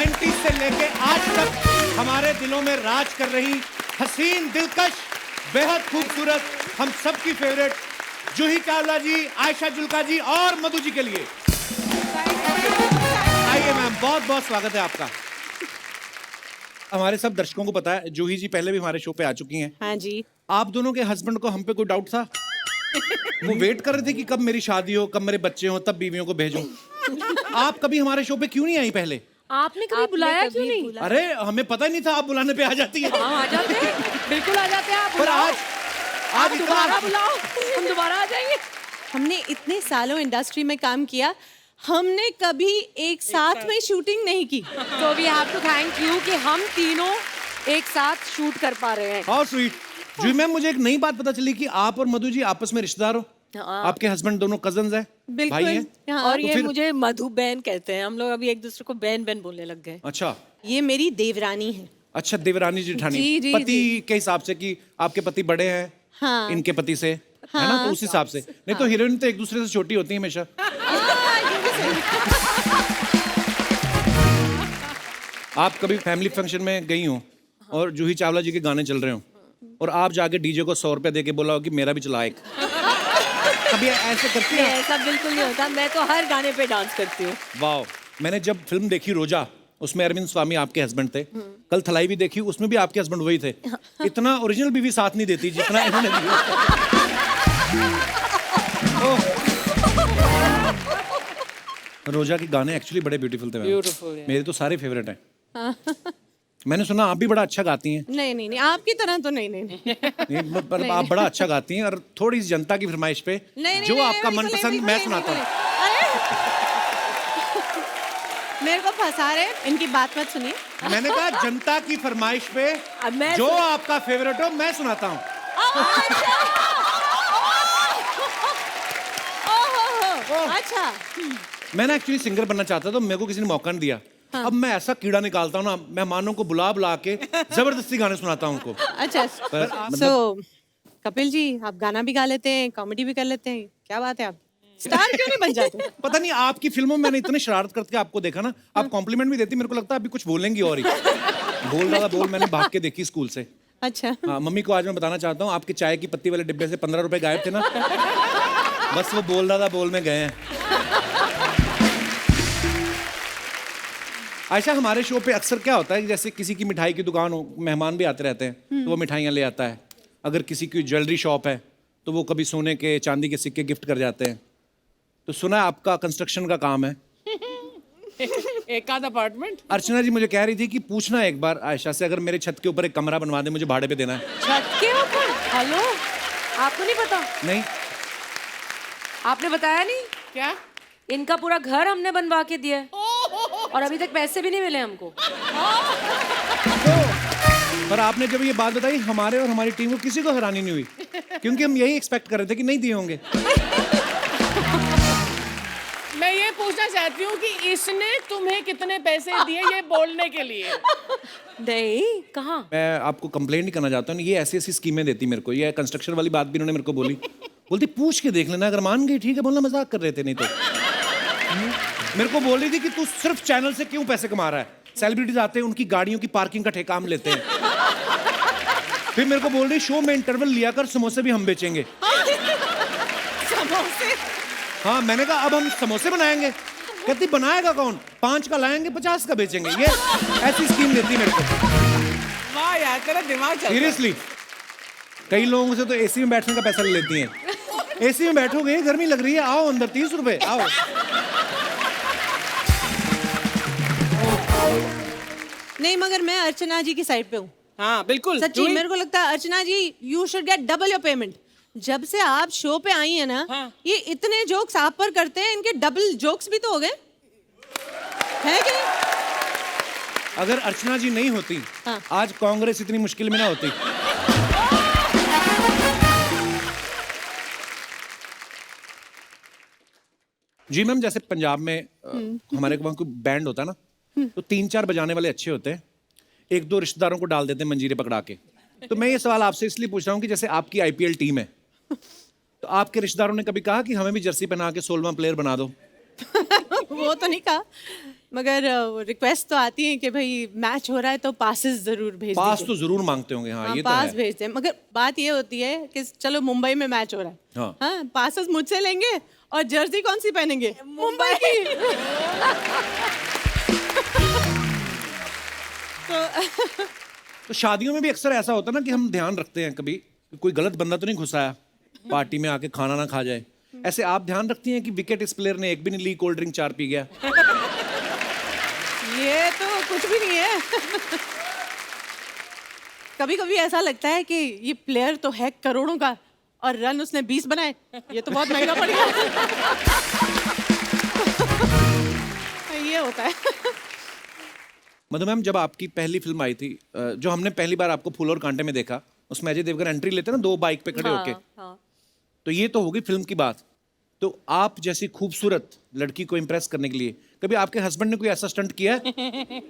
90s से लेके आज तक हमारे दिलों में राज कर रही हसीन, दिलकश, बेहद खूबसूरत, हम सबकी फेवरेट जूही चावला जी, आयशा जुल्का जी और मधु जी के लिए आइए मैम, बहुत बहुत स्वागत है आपका। हमारे सब दर्शकों को पता है जूही जी पहले भी हमारे शो पे आ चुकी हैं। हाँ जी। आप दोनों के हस्बैंड को हम पे कोई डाउट था? वो वेट कर रहे थे कि कब मेरी शादी हो, कब मेरे बच्चे हो, तब बीवियों को भेजूं। आप कभी हमारे शो पे क्यों नहीं आई पहले? आपने कभी बुलाया क्यों नहीं? अरे हमें पता ही नहीं था आप बुलाने पे आ जाती है। हाँ, आ जाते हैं, बिल्कुल आ जाते हैं। आप पर बुलाओ, आज दोबारा बुलाओ, हम दोबारा आ जाएंगे। हमने इतने सालों इंडस्ट्री में काम किया, हमने कभी एक साथ में शूटिंग नहीं की। तो we have to thank you कि हम तीनों एक साथ शूट कर पा रहे हैं। How sweet. जी मैम, मुझे एक नई बात पता चली कि आप और मधु जी आपस में रिश्तेदार हो। आपके हस्बैंड दोनों कजन्स हैं, भाई हैं। हाँ। और तो ये फिर- मुझे मधु बहन कहते हैं। हम लोग अभी एक दूसरे को बहन बहन बोलने लग गए। अच्छा ये मेरी देवरानी है। अच्छा, देवरानी जेठानी। जी, जी, पति जी। के हिसाब से कि आपके पति बड़े हैं, हाँ। इनके पति से, है ना? तो उस हिसाब से। नहीं तो हीरोइन तो एक दूसरे से छोटी होती है हमेशा। आप कभी फैमिली फंक्शन में गई हो और जूही चावला जी के गाने चल रहे हो और आप जाके डीजे को 100 रुपया दे के बोला हो कि मेरा भी चला एक, कभी ऐसे करती नहीं, है? ऐसा बिल्कुल नहीं होता। मैं तो हर गाने पे डांस करती हूँ। वाह। मैंने जब फिल्म देखी रोजा, उसमें अरविंद स्वामी आपके हस्बैंड थे। कल थलाई भी देखी, उसमें भी आपके हस्बैंड वही थे। इतना ओरिजिनल बीवी साथ नहीं देती जितना इन्होंने दिया। रोजा के गाने एक्चुअली बड़े ब्यूटीफुल थे। Beautiful, yeah. मेरे तो सारे फेवरेट हैं। मैंने सुना आप भी बड़ा अच्छा गाती हैं। नहीं नहीं नहीं, आपकी तरह तो नहीं नहीं नहीं। नहीं, पर आप बड़ा अच्छा गाती हैं और थोड़ी सी जनता की फरमाइश पे नहीं, जो नहीं, आपका बिल्कुल नहीं, मनपसंद बिल्कुल मैं नहीं, सुनाता हूँ। मेरे को फंसा रहे, इनकी बात मत सुनिए। मैंने कहा जनता की फरमाइश पे अब मैं जो आपका फेवरेट हो मैं सुनाता हूँ। अच्छा। मैं ना एक्चुअली सिंगर बनना चाहता था, तो मेरे को किसी ने मौका नहीं दिया। अब मैं ऐसा कीड़ा निकालता हूँ ना, मेहमानों को बुला बुला के जबरदस्ती गाने सुनाता हूँ उनको। अच्छा, मतलब- सो कपिल जी, आप गाना भी गा लेते हैं, कॉमेडी भी कर लेते हैं, क्या बात है, आप स्टार क्यों नहीं बन जाते? पता नहीं आपकी फिल्मों में मैंने इतने शरारत करके आपको देखा ना, आप कॉम्प्लीमेंट भी देती, मेरे को लगता है अभी कुछ बोलेंगी और ही। बोल रहा था बोल, मैंने भाग के देखी स्कूल से। अच्छा। हाँ, मम्मी को आज मैं बताना चाहता हूँ, आपके चाय की पत्ती वाले डिब्बे से 15 रुपए गायब थे ना, बस वो बोल रहा था बोल में गए हैं। आयशा, हमारे शो पे अक्सर क्या होता है कि जैसे किसी की मिठाई की दुकान हो, मेहमान भी आते रहते हैं तो वो मिठाइयाँ ले आता है। अगर किसी की ज्वेलरी शॉप है तो वो कभी सोने के, चांदी के सिक्के गिफ्ट कर जाते हैं। तो सुना है आपका कंस्ट्रक्शन का काम है। एक आध अपार्टमेंट। अर्चना जी मुझे कह रही थी कि पूछना एक बार आयशा से, अगर मेरे छत के ऊपर एक कमरा बनवा दे, मुझे भाड़े पे देना है। छत के ऊपर? हेलो, आपको नहीं पता? नहीं, आपने बताया नहीं? क्या? इनका पूरा घर हमने बनवा के दिया है और अभी तक पैसे भी नहीं मिले हमको। पर आपने जब ये बात बताई, हमारे और हमारी टीम को किसी को हैरानी नहीं हुई, क्योंकि हम यही एक्सपेक्ट कर रहे थे कि नहीं दिए होंगे। मैं ये पूछना चाहती हूँ कि इसने तुम्हें कितने पैसे दिए ये बोलने के लिए? नहीं, कहाँ? मैं आपको कंप्लेंट नहीं करना चाहता हूँ, ये ऐसी ऐसी स्कीमें देती मेरे को। ये कंस्ट्रक्शन वाली बात भी इन्होंने मेरे को बोली, बोलती पूछ के देख लेना, अगर मान गई ठीक है, बोलना मजाक कर रहे थे। नहीं तो मेरे को बोल रही थी कि तू सिर्फ चैनल से क्यों पैसे कमा रहा है, सेलिब्रिटीज आते हैं उनकी गाड़ियों की पार्किंग का ठेका हम लेते हैं। फिर मेरे को बोल रही शो में इंटरवल लिया कर, समोसे भी हम बेचेंगे। समोसे? हाँ, मैंने कहा अब हम समोसे बनाएंगे। कहती बनाएगा कौन, 5 का लाएंगे 50 का बेचेंगे। ये ऐसी स्कीम देती मेरे को। वाह यार, तेरा दिमाग चल रहा है। सीरियसली, कई लोगों से तो एसी में बैठने का पैसा ले लेती हैं। एसी में बैठोगे, गर्मी लग रही है, आओ अंदर, 30 रुपए, आओ। नहीं, मगर मैं अर्चना जी की साइड पे हूँ। हाँ बिल्कुल। सच्ची, मेरे को लगता है Archana ji, you should get double your payment. जब से आप शो पे आई है ना, हाँ। ये इतने जोक्स आप पर करते हैं, इनके डबल जोक्स भी तो हो गए, है कि नहीं? अगर अर्चना जी नहीं होती, हाँ। आज कांग्रेस इतनी मुश्किल में ना होती। जी मैम, जैसे पंजाब में हमारे वहाँ कोई बैंड होता है ना, तो 3-4 बजाने वाले अच्छे होते हैं, 1-2 रिश्तेदारों को डाल देते हैं मंजीरे पकड़ा के। तो मैं ये सवाल आपसे इसलिए पूछ रहा हूँ कि जैसे आपकी आईपीएल टीम है, तो आपके रिश्तेदारों ने कभी कहा कि हमें भी जर्सी पहना के 16वां प्लेयर बना दो? वो तो नहीं कहा, मगर रिक्वेस्ट तो आती है कि भाई मैच हो रहा है तो पासेस जरूर भेज पास दीजिए। तो जरूर मांगते होंगे, हाँ, हाँ, ये तो पास है। भेजते हैं, मगर बात ये होती है कि चलो मुंबई में मैच हो रहा है, हाँ। हाँ, पासेस मुझसे लेंगे और जर्सी कौन सी पहनेंगे? मुंबई की। तो शादियों में भी अक्सर ऐसा होता है ना कि हम ध्यान रखते हैं कभी कोई गलत बंदा तो नहीं घुसाया पार्टी में आके खाना ना खा जाए। ऐसे आप ध्यान रखती हैं कि विकेट इस प्लेयर ने एक भी नहीं ली, कोल्ड ड्रिंक 4 पी गया? ये तो कुछ भी नहीं है। कभी कभी ऐसा लगता है कि ये प्लेयर तो है करोड़ों का और रन उसने 20 बनाए, ये तो बहुत महंगा पड़ गया। ये होता है। मधु मैम, जब आपकी पहली फिल्म आई थी, जो हमने पहली बार आपको फूल और कांटे में देखा, उसमें अजय देवगन एंट्री लेते हैं ना 2 बाइक पे खड़े होके, हाँ। तो ये तो होगी फिल्म की बात। तो आप जैसी खूबसूरत लड़की को इम्प्रेस करने के लिए कभी आपके हस्बैंड ने कोई ऐसा स्टंट किया है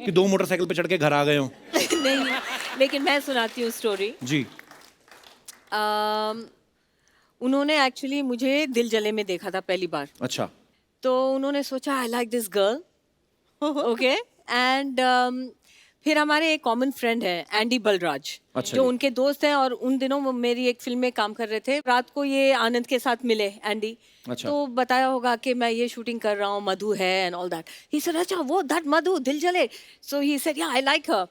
कि 2 मोटरसाइकिल पे चढ़ के घर आ गए हो? नहीं, लेकिन मैं सुनाती हूँ स्टोरी। जी। उन्होंने एक्चुअली मुझे दिल जले में देखा था पहली बार, अच्छा। तो उन्होंने सोचा I like this girl, okay, and फिर हमारे एक कॉमन फ्रेंड है एंडी बलराज, अच्छा जो जी। उनके दोस्त हैं, और उन दिनों वो मेरी एक फिल्म में काम कर रहे थे। रात को ये आनंद के साथ मिले एंडी, अच्छा। तो बताया होगा कि मैं ये शूटिंग कर रहा हूँ, मधु है and all that. He said अच्छा वो दैट मधु दिल जले, सो ही सेड या I like her.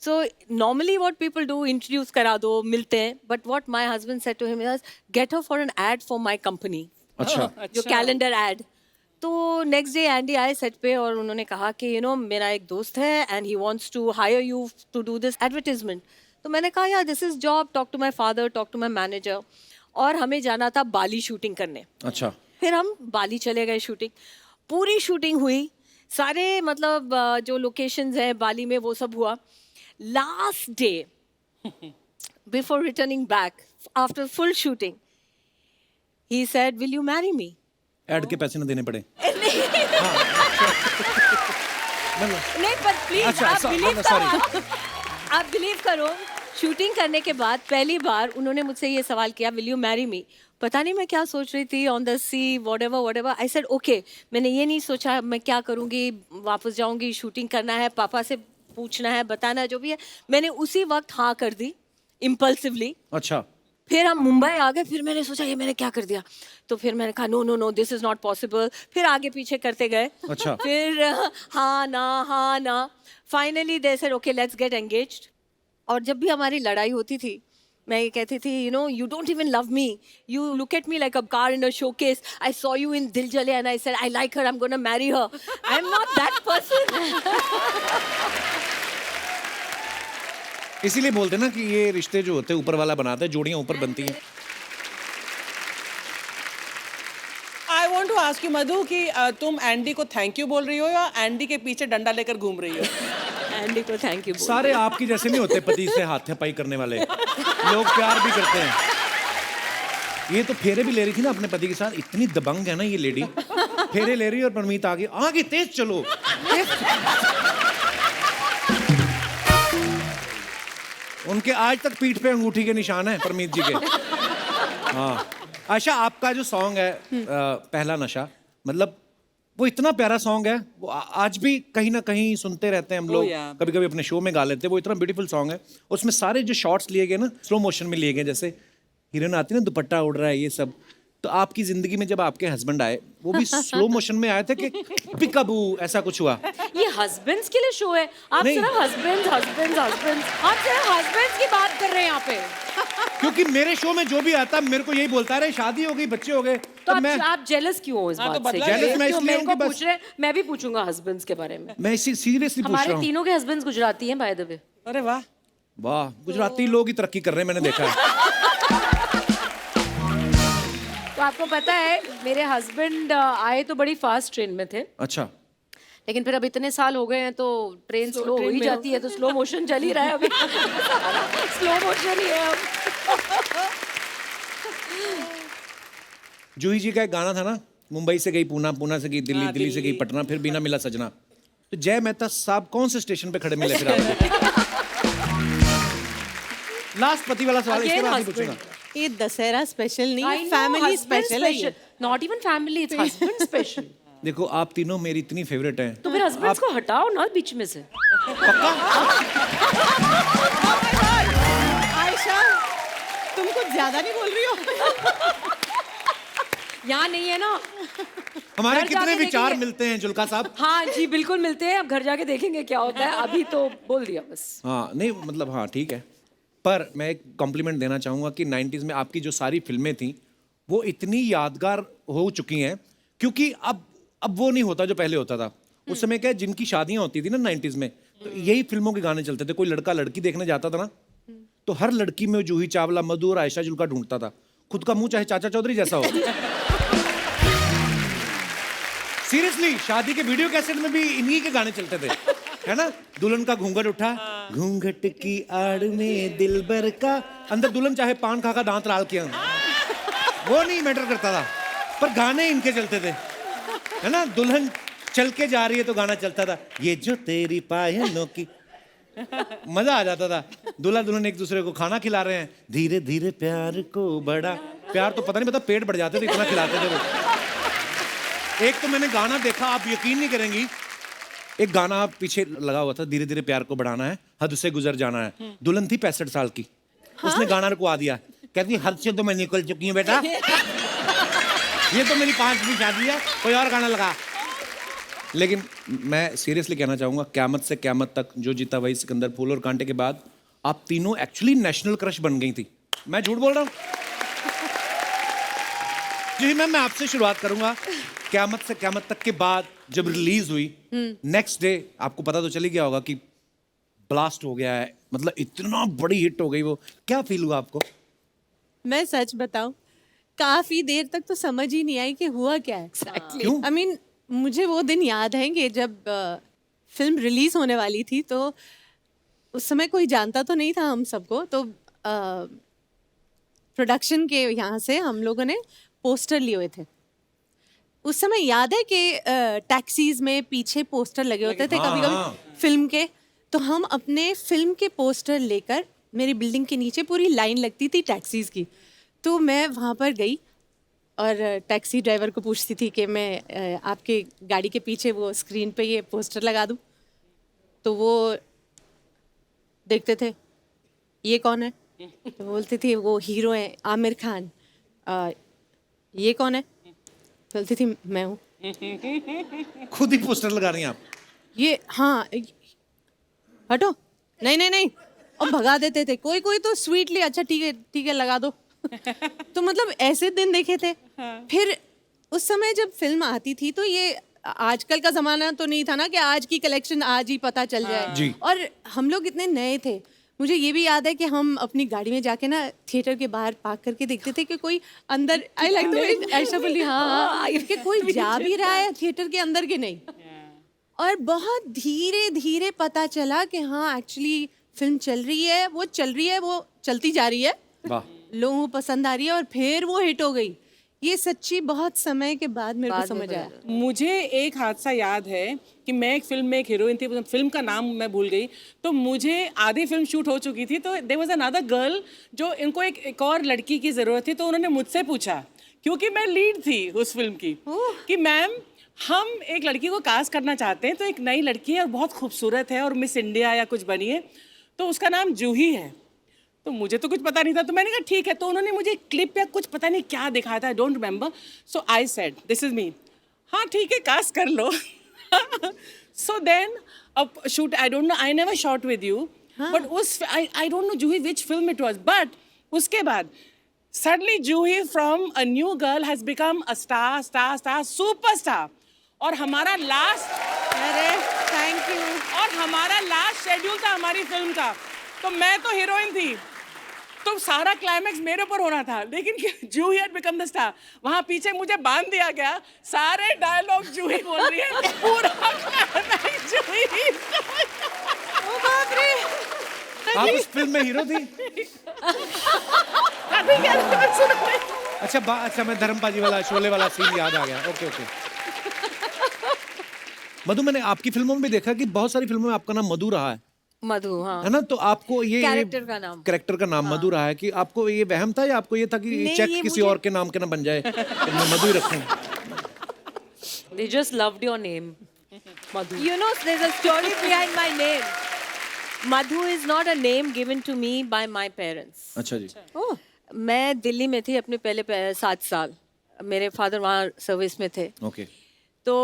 So normally what people do, introduce करा दो, मिलते हैं, but what my husband said to him was get her for an ad for my company, अच्छा। जो कैलेंडर एड। तो नेक्स्ट डे एंडी आए set पे और उन्होंने कहा कि यू नो मेरा एक दोस्त है and he wants to hire you to do this advertisement. तो मैंने कहा यार this is job, talk to my father, talk to my manager. और हमें जाना था बाली शूटिंग करने। अच्छा। फिर हम बाली चले गए, शूटिंग पूरी शूटिंग हुई, सारे मतलब जो लोकेशंस हैं बाली में वो सब हुआ। Last day before returning back after full shooting he said will you marry me? Add के पैसे ना देने पड़े? नहीं पर प्लीज अच्छा, आप sorry, बिलीव sorry. करो, आप बिलीव करो, शूटिंग करने के बाद पहली बार उन्होंने मुझसे ये सवाल किया विल यू मैरी मी? पता नहीं मैं क्या सोच रही थी, on the sea whatever. I said okay. मैंने ये नहीं सोचा मैं क्या करूँगी, वापस जाऊँगी, शूटिंग करना है, पापा से पूछना है, बताना है, जो भी है। मैंने उसी वक्त हाँ कर दी इम्पल्सिवली। अच्छा। फिर हम मुंबई आ गए, फिर मैंने सोचा ये मैंने क्या कर दिया, तो फिर मैंने कहा no no no this is not possible. फिर आगे पीछे करते गए, अच्छा। फिर हाँ ना, finally they said okay let's get engaged. और जब भी हमारी लड़ाई होती थी मैं ये कहती थी you know you don't even love me, you look at me like a car in a showcase, I saw you in दिल जले and I said I like her, I am gonna marry her, I am not that person. इसीलिए बोलते हैं ना कि ये रिश्ते जो होते हैं ऊपर वाला बनाता है, जोड़ियां ऊपर बनती हैं। I want to ask you Madhu कि तुम एंडी को थैंक यू बोल रही हो या एंडी के पीछे डंडा लेकर घूम रही हो? एंडी को थैंक यू। सारे आपकी जैसे नहीं होते पति से हाथापाई करने वाले लोग, प्यार भी करते हैं। ये तो फेरे भी ले रही थी ना अपने पति के साथ, इतनी दबंग है ना ये लेडी, फेरे ले रही है और परमीत आगे तेज चलो। उनके आज तक पीठ पे अंगूठी के निशान है परमीत जी के। हाँ। आशा, आपका जो सॉन्ग है पहला नशा, मतलब वो इतना प्यारा सॉन्ग है, वो आज भी कहीं ना कहीं सुनते रहते हैं हम लोग, yeah. कभी कभी अपने शो में गा लेते हैं। वो इतना ब्यूटीफुल सॉन्ग है, उसमें सारे जो शॉट्स लिए गए ना स्लो मोशन में लिए गए, जैसे हीरोइन आती है ना दुपट्टा उड़ रहा है ये सब। तो आपकी जिंदगी में जब आपके हस्बैंड आए वो भी स्लो मोशन में आए थे कि पिकाबू ऐसा कुछ हुआ? ये हस्बैंड्स के लिए शो है, आप नहीं। सिर्फ हस्बैंड्स आप सिर्फ हस्बैंड्स की बात कर रहे हैं यहाँ पे। क्योंकि मेरे शो में जो भी आता है मेरे को यही बोलता है शादी हो गई, बच्चे हो गए, तो तो मैं आप जेलस क्यों हो इस हाँ, तो बात से? बदला Jealous मैं क्यों इसलिए मेरे हूँ को कि बस- पूछ रहे हैं, मैं भी पूछूंगा हस्बैंड्स के बारे में। मैं इसी सीरियसली पूछ रहा हमारे हूँ। तीनों के हस्बैंड्स गुजराती हैं बाय द वे। अरे वाह। वाह, गुजराती लोग ही तरक्की कर रहे हैं, मैंने देखा है। तो आपको पता है मेरे हस्बैंड आए तो बड़ी फास्ट ट्रेन में थे, अच्छा। लेकिन फिर अब इतने साल हो गए हैं तो ट्रेन स्लो हो ही जाती है, तो स्लो मोशन चल ही रहा है अभी। स्लो मोशन ही है अब। जूही जी का एक गाना था ना, मुंबई से गई पूना, पूना से गई दिल्ली, दिल्ली से गई पटना, फिर बिना मिला सजना। तो जय मेहता साहब कौन से स्टेशन पे खड़े मिले फिर आपको? लास्ट पति वाला सवाल इसके Again बाद ही husband. पूछूंगा। ये दशहरा स्पेशल नहीं है, फैमिली स्पेशल है ये। Not even family, it's husband special. देखो आप तीनों मेरी इतनी फेवरेट हैं। तो फिर हस्बैंड्स को हटाओ ना बीच में से। आयशा तुम कुछ ज्यादा नहीं बोल रही हो? यहाँ नहीं है ना। हमारे घर कितने जाके विचार देखेंगे। मिलते हैं जुल्का साहब। हाँ जी बिल्कुल मिलते हैं, अब घर जाके देखेंगे क्या होता है, अभी तो बोल दिया बस। हाँ नहीं मतलब हाँ ठीक है, पर मैं एक कॉम्प्लीमेंट देना चाहूँगा कि 90s में आपकी जो सारी फिल्में थी वो इतनी यादगार हो चुकी हैं, क्योंकि अब वो नहीं होता जो पहले होता था। उस समय क्या है, जिनकी शादियाँ होती थी ना 90s में, तो यही फिल्मों के गाने चलते थे। कोई लड़का लड़की देखने जाता था ना, तो हर लड़की में जूही चावला, मधु और आयशा जुल्का ढूंढता था। खुद का मुंह चाहे चाचा चौधरी जैसा हो। सीरियसली शादी के वीडियो कैसेट में भी इन्हीं के गाने चलते थे, है ना। दुल्हन का घूंघट उठा, घूंघट की आड़ में दिलबर का, अंदर दुल्हन चाहे पान खा का दांत लाल किया, वो नहीं मैटर करता था, पर गाने इनके चलते थे, है ना। दुल्हन चल के जा रही है तो गाना चलता था, ये जो तेरी पायलों की, मजा आ जाता था। दूल्हा दुल्हन एक दूसरे को खाना खिला रहे हैं, धीरे धीरे प्यार को बड़ा, प्यार तो पता नहीं पता पेट बढ़ जाते थे इतना खिलाते थे वो। एक तो मैंने गाना देखा, आप यकीन नहीं करेंगी, एक गाना पीछे लगा हुआ था, धीरे धीरे प्यार को बढ़ाना है, हद से गुजर जाना है। दुल्हन थी 65 साल की, उसने गाना रुकवा दिया, कहती हद से तो मैं निकल चुकी हूँ बेटा, ये तो मेरी 5वीं शादी है, कोई और गाना लगा। लेकिन मैं सीरियसली कहना चाहूंगा, क़यामत से क़यामत तक, जो जीता वही सिकंदर, फूल और कांटे के बाद आप तीनों एक्चुअली नेशनल क्रश बन गई थी। मैं झूठ बोल रहा हूँ? जी मैम, मैं आपसे शुरुआत करूंगा। क़यामत से क़यामत तक के बाद जब रिलीज हुई, नेक्स्ट डे आपको पता तो चल ही गया होगा कि ब्लास्ट हो गया है, मतलब इतना बड़ी हिट हो गई वो, क्या फील हुआ आपको? मैं सच बताऊं, काफी देर तक तो समझ ही नहीं आई कि हुआ क्या है। क्यों? I mean, मुझे वो दिन याद है कि जब फिल्म रिलीज होने वाली थी, तो उस समय कोई जानता तो नहीं था हम सबको, तो प्रोडक्शन के यहाँ से हम लोगों ने पोस्टर लिए हुए थे। उस समय याद है कि टैक्सीज में पीछे पोस्टर लगे होते थे कभी कभी फिल्म के, तो हम अपने फिल्म के पोस्टर लेकर, मेरी बिल्डिंग के नीचे पूरी लाइन लगती थी टैक्सीज की, तो मैं वहाँ पर गई और टैक्सी ड्राइवर को पूछती थी कि मैं आपके गाड़ी के पीछे वो स्क्रीन पे ये पोस्टर लगा दूँ, तो वो देखते थे ये कौन है, तो बोलती थी वो हीरो है आमिर खान। ये कौन है, बोलती थी मैं हूँ। खुद ही पोस्टर लगा रही हैं आप? ये हाँ, हटो, नहीं नहीं नहीं, और भगा देते थे। कोई कोई तो स्वीटली अच्छा ठीक है लगा दो। तो मतलब ऐसे दिन देखे थे। फिर उस समय जब फिल्म आती थी, तो ये आजकल का जमाना तो नहीं था ना कि आज की कलेक्शन आज ही पता चल जाए। जी। और हम लोग इतने नए थे, मुझे ये भी याद है कि हम अपनी गाड़ी में जाके ना थिएटर के बाहर पार्क करके देखते थे कि कोई अंदर, आई लाइक द ऐसा बोली, हाँ कि कोई जा भी रहा है थिएटर के अंदर के नहीं। और बहुत धीरे धीरे पता चला कि हाँ एक्चुअली फिल्म चल रही है, वो चल रही है, वो चलती जा रही है, वाह। लोगों को पसंद आ रही है, और फिर वो हिट हो गई। ये सच्ची बहुत समय के बाद मेरे को समझ आया। मुझे एक हादसा याद है कि मैं एक फिल्म में एक हीरोइन थी, फिल्म का नाम मैं भूल गई, तो मुझे आधी फिल्म शूट हो चुकी थी, तो देयर वाज अनदर गर्ल जो इनको एक और लड़की की ज़रूरत थी, तो उन्होंने मुझसे पूछा, क्योंकि मैं लीड थी उस फिल्म की, कि मैम हम एक लड़की को कास्ट करना चाहते हैं, तो एक नई लड़की है और बहुत खूबसूरत है और मिस इंडिया या कुछ बनी है, तो उसका नाम जूही है। तो मुझे तो कुछ पता नहीं था, तो मैंने कहा ठीक है। तो उन्होंने मुझे क्लिप या कुछ पता नहीं क्या दिखाया था, I don't remember, so I said this is me, हाँ ठीक है कास्ट कर लो। सो देन अब shoot, I don't know, I never shot with you, but उस I don't know Juhi which film it was, but उसके बाद suddenly Juhi from a new girl has become a star superstar. और हमारा last, अरे thank you. और हमारा last schedule था हमारी फिल्म का, तो मैं तो हीरोइन थी, तो सारा क्लाइमैक्स मेरे ऊपर होना था, लेकिन जूही हैड बिकम द स्टार। वहाँ पीछे मुझे बांध दिया गया, सारे डायलॉग जूही बोल रही है, पूरा क्लाइमैक्स जूही। ओ बाप रे, आप उस फिल्म में हीरो थी? अच्छा मैं धर्मपाजी वाला, शोले वाला सीन याद आ गया। Okay okay. मधु, मैंने आपकी फिल्मों में भी देखा कि बहुत सारी फिल्मों में आपका नाम मधु रहा है, मधु, हाँ है ना। तो आपको ये कैरेक्टर का नाम मधु रहा है कि आपको ये वहम था, या आपको ये था कि चेक किसी और के नाम के ना बन जाए, तो मैं मधु ही रखूं? They just loved your name, Madhu. You know, there's a story behind my name. Madhu is not a name given to me by my parents. अच्छा जी. मैं दिल्ली में थी अपने पहले 7 साल. मेरे फादर वहाँ सर्विस में थे. ओके. तो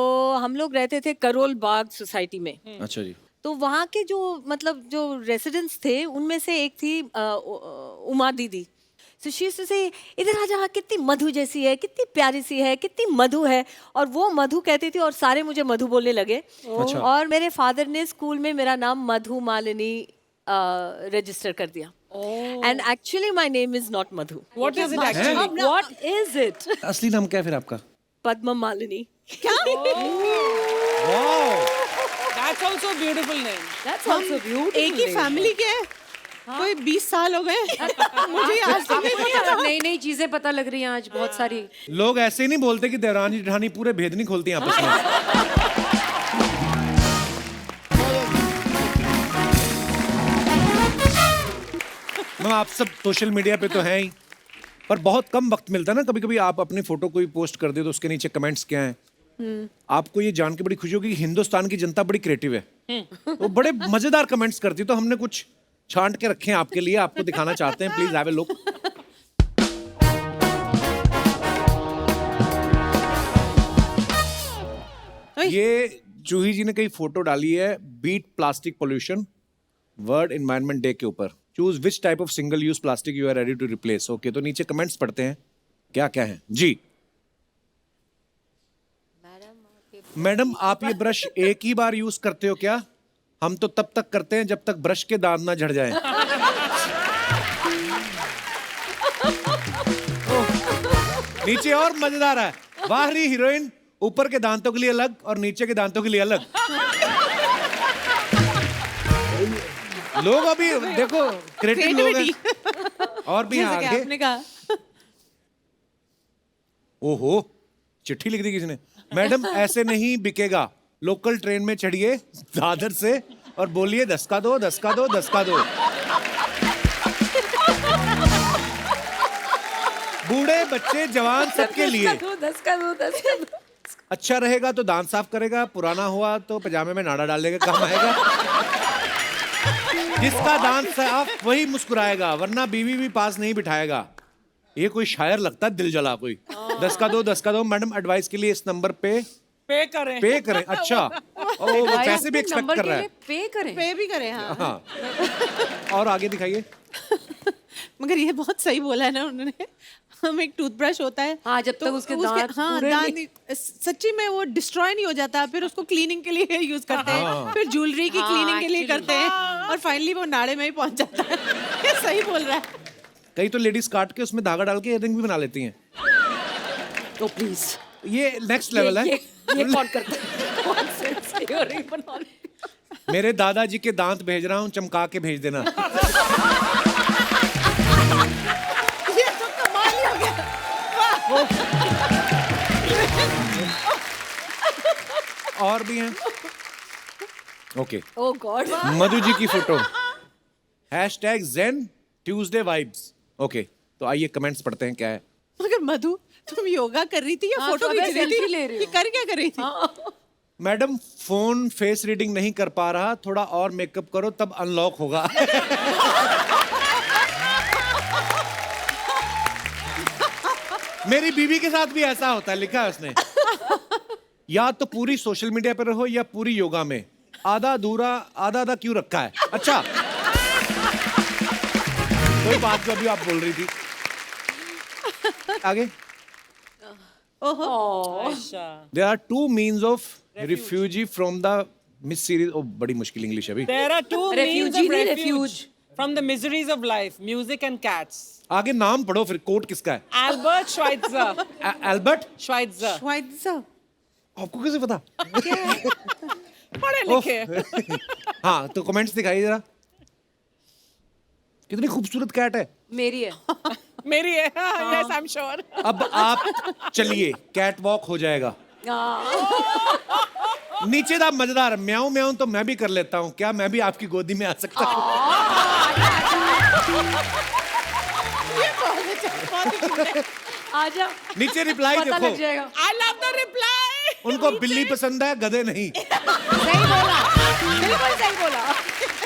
हम लोग रहते थे करोल बाग सोसाइटी में. अच्छा जी. तो वहाँ के जो मतलब जो रेसिडेंट्स थे उनमें से एक थी उमा दीदी. So she used to say, इधर आ जा, कितनी मधु जैसी है, कितनी प्यारी सी है, कितनी मधु है. और वो मधु कहती थी और सारे मुझे मधु बोलने लगे. अच्छा. और मेरे फादर ने स्कूल में मेरा नाम मधु मालिनी रजिस्टर कर दिया. And actually my name is not Madhu. What is it actually? What is it? असली नाम क्या है फिर आपका? पद्म Malini. That's also a beautiful name. That's also beautiful. एक ही फैमिली के हैं. कोई 20 साल हो गए. मुझे आज तक नहीं पता. नई नई चीजें पता लग रही हैं आज बहुत सारी. लोग ऐसे ही नहीं बोलते कि देवरानी जेठानी पूरे भेद नहीं खोलती हैं आपस में. मैम आप सब सोशल मीडिया पे तो हैं ही, पर बहुत कम वक्त मिलता है ना. कभी कभी आप अपनी फोटो कोई पोस्ट कर दे तो उसके नीचे कमेंट्स क्या हैं. आपको ये जान के बड़ी खुशी होगी कि हिंदुस्तान की जनता बड़ी क्रिएटिव है. वो बड़े मजेदार कमेंट्स करती है. तो हमने कुछ छांट के रखे हैं आपके लिए, आपको दिखाना चाहते हैं. Please have a look. ये जूही जी ने कई फोटो डाली है beat plastic pollution world environment day के ऊपर. Choose which type of single use plastic you are ready to replace. Okay, तो नीचे कमेंट्स पढ़ते हैं क्या क्या है जी. मैडम आप ये ब्रश एक ही बार यूज करते हो क्या? हम तो तब तक करते हैं जब तक ब्रश के दांत ना झड़ जाएं. नीचे और मजेदार है. बाहरी हीरोइन, ऊपर के दांतों के लिए अलग और नीचे के दांतों के लिए अलग. लोग अभी देखो क्रिएटिव लोग हैं. और भी जैसे कि आगे. आपने कहा. ओहो, चिट्ठी लिख दी किसी ने. मैडम ऐसे नहीं बिकेगा. लोकल ट्रेन में चढ़िए दादर से और बोलिए 10 का दो, 10 का दो, 10 का दो. बूढ़े बच्चे जवान सबके लिए. 10 का दो. अच्छा रहेगा तो दांत साफ करेगा, पुराना हुआ तो पजामे में नाड़ा डाल देगा, काम आएगा. जिसका दांत साफ वही मुस्कुराएगा, वरना बीवी भी पास नहीं बिठाएगा. ये कोई शायर लगता है दिल जला कोई. 10 का दो, 10 का दो. मैडम एडवाइस के लिए इस नंबर पे पे करें. पे करें. अच्छा, वो पैसे भी एक्सपेक्ट कर रहा है. पे करें. पे भी करें. हाँ. हाँ. और आगे दिखाइए. मगर ये बहुत सही बोला है ना उन्होंने. हम एक टूथब्रश होता है. हाँ, जब तक उसके दांत पूरे दांत सच्ची में वो डिस्ट्रॉय नहीं हो जाता. फिर उसको क्लीनिंग के लिए यूज करते हैं. फिर ज्वेलरी की क्लीनिंग के लिए करते हैं. और फाइनली वो नाड़े में ही पहुंच जाता है. ये सही बोल रहा है. कई तो लेडीज काट के उसमें धागा डाल के इयररिंग भी बना लेती हैं. तो प्लीज ये नेक्स्ट लेवल है. ये कौन करता है? कौन से earring बना ले? मेरे दादाजी के दांत भेज रहा हूँ, चमका के भेज देना. ये तो कमाल ही हो गया. और भी हैं. ओके. ओह गॉड. मधु जी की photo. #Zen Tuesday Vibes. Okay, तो आइए कमेंट्स पढ़ते हैं क्या है. मगर मधु तुम योगा कर रही थी या हाँ, फोटो सब खींच रही selfie थी? ले रही हो. ये कर क्या कर रही थी? मैडम फोन फेस रीडिंग नहीं कर पा रहा, थोड़ा और मेकअप करो तब अनलॉक होगा. मेरी बीवी के साथ भी ऐसा होता है, लिखा है उसने. या तो पूरी सोशल मीडिया पे रहो या पूरी योगा में. आधा अधूरा आधा आधा क्यों रखा है. अच्छा, कोई बात जो अभी आप बोल रही थी. आगे. There are 2 means of refugee from the Miss Series. Oh, बड़ी मुश्किल इंग्लिश है अभी. There are 2 means Refugee of नहीं, refuge from the miseries of life: music and cats. आगे नाम पढ़ो फिर. कोट किसका है? Albert Schweitzer. एल्बर्ट. Schweitzer. आपको कैसे पता? पढ़े लिखे. हाँ, तो कमेंट्स दिखाइए जरा. कितनी खूबसूरत कैट है. मेरी है. मेरी है. Yes, I'm sure. अब आप चलिए, कैट वॉक हो जाएगा. नीचे दा मजेदार. म्याऊं म्याऊं तो मैं भी कर लेता हूँ. क्या मैं भी आपकी गोदी में आ सकता हूँ? आजा. नीचे रिप्लाई पता देखो. लग जाएगा. I love the reply. उनको बिल्ली पसंद है, गधे नहीं। सही बोला, बिल्कुल सही बोला।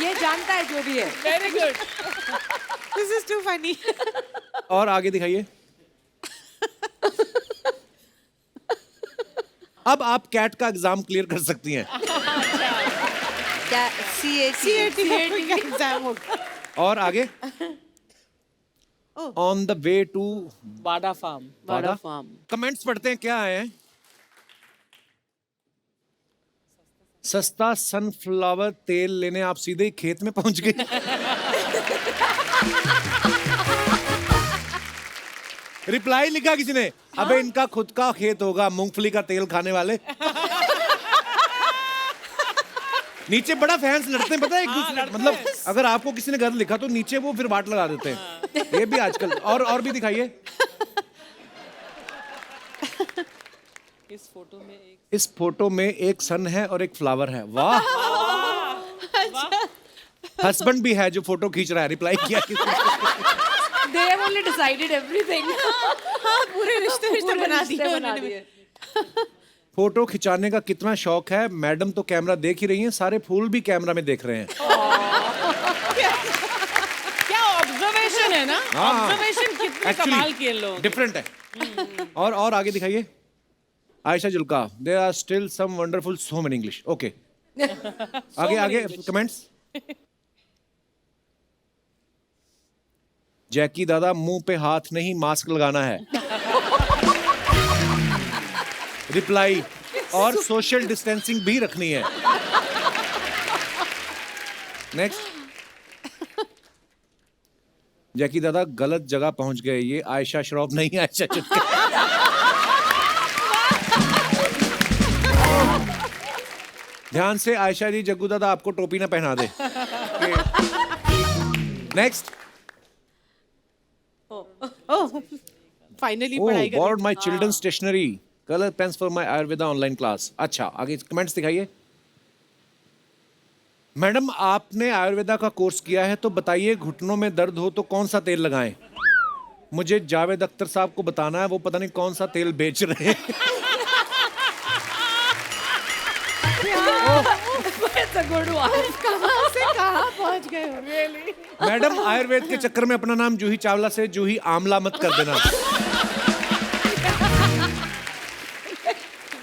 ये जानता है जो भी है। Very good. This is to funny. और आगे दिखाइए। अब आप कैट का एग्जाम क्लियर कर सकती हैं। क्या CAT का एग्जाम होगा। और आगे ऑन द वे टू बाडा फार्म। बड़ा फार्म। कमेंट्स पढ़ते हैं, क्या आए हैं। सस्ता सनफ्लावर तेल लेने आप सीधे ही खेत में पहुंच गए। रिप्लाई लिखा किसी ने, अबे इनका खुद का खेत होगा, मूंगफली का तेल खाने वाले। नीचे बड़ा फैंस लड़ते हैं, पता है एक दूसरे, मतलब अगर आपको किसी ने गलत लिखा तो नीचे वो फिर बात लगा देते हैं। ये भी आजकल। और भी दिखाइए। इस फोटो में एक सन है और एक फ्लावर है। वाह। हस्बैंड भी है जो फोटो खींच रहा है। रिप्लाई किया किसी ने? They have only decided everything. हाँ, पूरे रिश्ते बना दिए बना उन्होंने। दिए। फोटो खिंचाने का कितना शौक है। मैडम तो कैमरा देख ही रही हैं, सारे फूल भी कैमरा में देख रहे हैं। क्या ऑब्जर्वेशन है ना, हाँ। ऑब्जर्वेशन कितने कमाल के लोग। डिफरेंट है। और आगे दिखाइए। Ayesha Jhulka, there are still some wonderful so many English. Okay, आगे कमेंट्स। जैकी दादा, मुंह पे हाथ नहीं मास्क लगाना है। रिप्लाई, और सोशल डिस्टेंसिंग भी रखनी है। नेक्स्ट। जैकी दादा गलत जगह पहुंच गए, ये आयशा श्रॉफ नहीं, आयशा चुटकी। ध्यान से आयशा जी, जग्गू दादा आपको टोपी ना पहना दे। नेक्स्ट। फाइनली Oh, पढ़ाई कर borrowed my children's stationery, color pens for my Ayurveda online class. अच्छा, आगे कमेंट्स दिखाइए। मैडम, आपने आयुर्वेदा का कोर्स किया है तो बताइए, घुटनों में दर्द हो तो कौन सा तेल लगाएं? मुझे जावेद अख्तर साहब को बताना है, वो पता नहीं कौन सा तेल बेच रहे हैं। That's a good one. कहाँ से कहाँ पहुँच गए हो? मैडम, आयुर्वेद के चक्कर में अपना नाम जूही चावला से जूही आमला मत कर देना।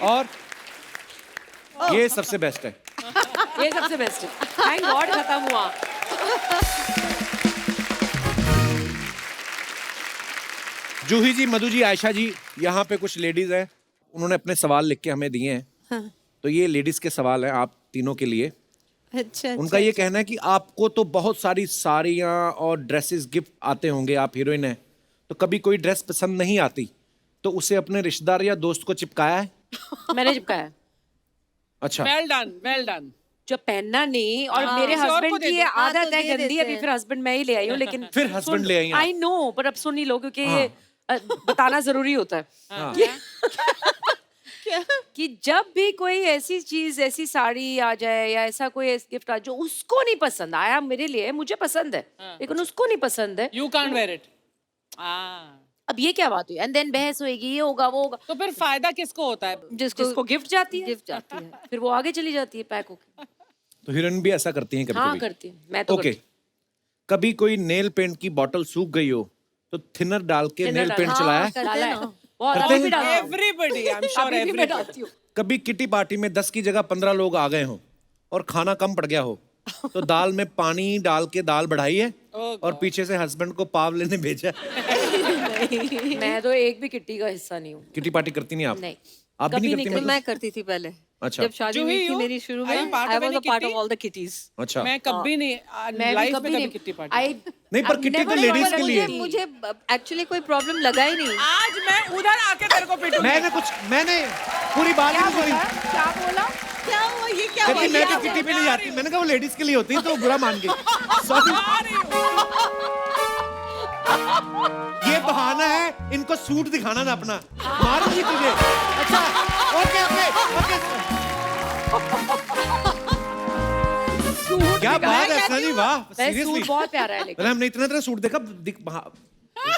और ये सबसे बेस्ट है। ये सबसे बेस्ट है। थैंक गॉड खत्म हुआ। जूही जी, मधु जी, आयशा जी, यहाँ पे कुछ लेडीज हैं, उन्होंने अपने सवाल लिख के हमें दिए हैं। हाँ। तो ये लेडीज के सवाल हैं आप तीनों के लिए। अच्छा, उनका ये कहना है कि आपको तो बहुत सारी साड़ियाँ और ड्रेसेस गिफ्ट आते होंगे, आप हीरोइन हैं, तो कभी कोई ड्रेस पसंद नहीं आती तो उसे अपने रिश्तेदार या दोस्त को चिपकाया है? मैंने चिपकाया। अच्छा। Well done, well done. जो पहनना नहीं, और मेरे किसी और को हस्बैंड दे की दो। ये हाँ, आदत तो है दे गंदी, देते अभी हैं। फिर हस्बैंड मैं ही ले आई हूँ, लेकिन फिर husband ले आई हैं आप। आई नो, पर अब सुन ही लो, क्योंकि हाँ। ये बताना जरूरी होता है। हाँ। कि जब भी कोई ऐसी चीज, ऐसी साड़ी आ जाए या ऐसा कोई गिफ्ट आ जो उसको नहीं पसंद आया, मेरे लिए मुझे पसंद है लेकिन उसको नहीं पसंद है, यू कांट वेयर इट। अब ये क्या बात हुई? एंड देन बहस होएगी, ये होगा वो होगा। तो फिर फायदा किसको होता है? जिसको गिफ्ट जाती है, गिफ्ट जाती है। फिर वो आगे चली जाती है पैक होके। तो हीरोइन भी ऐसा करती हैं कभी हाँ कभी? करती हूँ मैं तो। ओके। कभी कोई नेल पेंट की बोतल सूख गई हो तो थिनर डाल के Thinner नेल डाल- पेंट हाँ, चलाया है? डाला है। बहुत करते अभी भी हैं? डालती हूँ। एवरीबॉडी, आई एम श्योर अभी भी मैं एवरीबॉडी। डालती हूँ। कभी किटी पार्टी में 10 की जगह 15 लोग आ गए हों और खाना कम पड़ गया हो तो दाल में पानी डाल के दाल बढ़ाई है और पीछे से हस्बैंड को पाव लेने भेजा है? मैं तो एक भी किट्टी का हिस्सा नहीं हूँ। किटी पार्टी करती नहीं आप? नहीं। आप भी कभी नहीं नहीं करती? करी। मतलब? मैं करती थी पहले। अच्छा। जब शादी जूही, हुई थी you? मेरी शुरू Are में, you part I of was any a part of kitty? All the kitty's. अच्छा। मैं कभी नहीं, मैं भी लाइफ में कभी कभी नहीं। Kitty party. नहीं, पर किट्टी तो लेडीज के लिए। मुझे एक्चुअली कोई प्रॉब्लम लगा ही नहीं। आज मैं उधर आके तेरे को पिटूंगी। मैंने पूरी बात क्या नहीं सुनी। बोला? क्या बोला? क्या हुआ? ये क्या कहती हुआ? मैं तो किटी पे नहीं जाती। मैंने कहा वो लेडीज के लिए होती है, तो बुरा मान गई। सॉरी। ये बहाना है इनको सूट दिखाना ना अपना। मारूंगी तुझे। अच्छा, ओके ओके ओके। क्या बात है सनी, वाह। वैसे सीरियसली सूट बहुत प्यारा है लेकिन। हमने इतना सूट देखा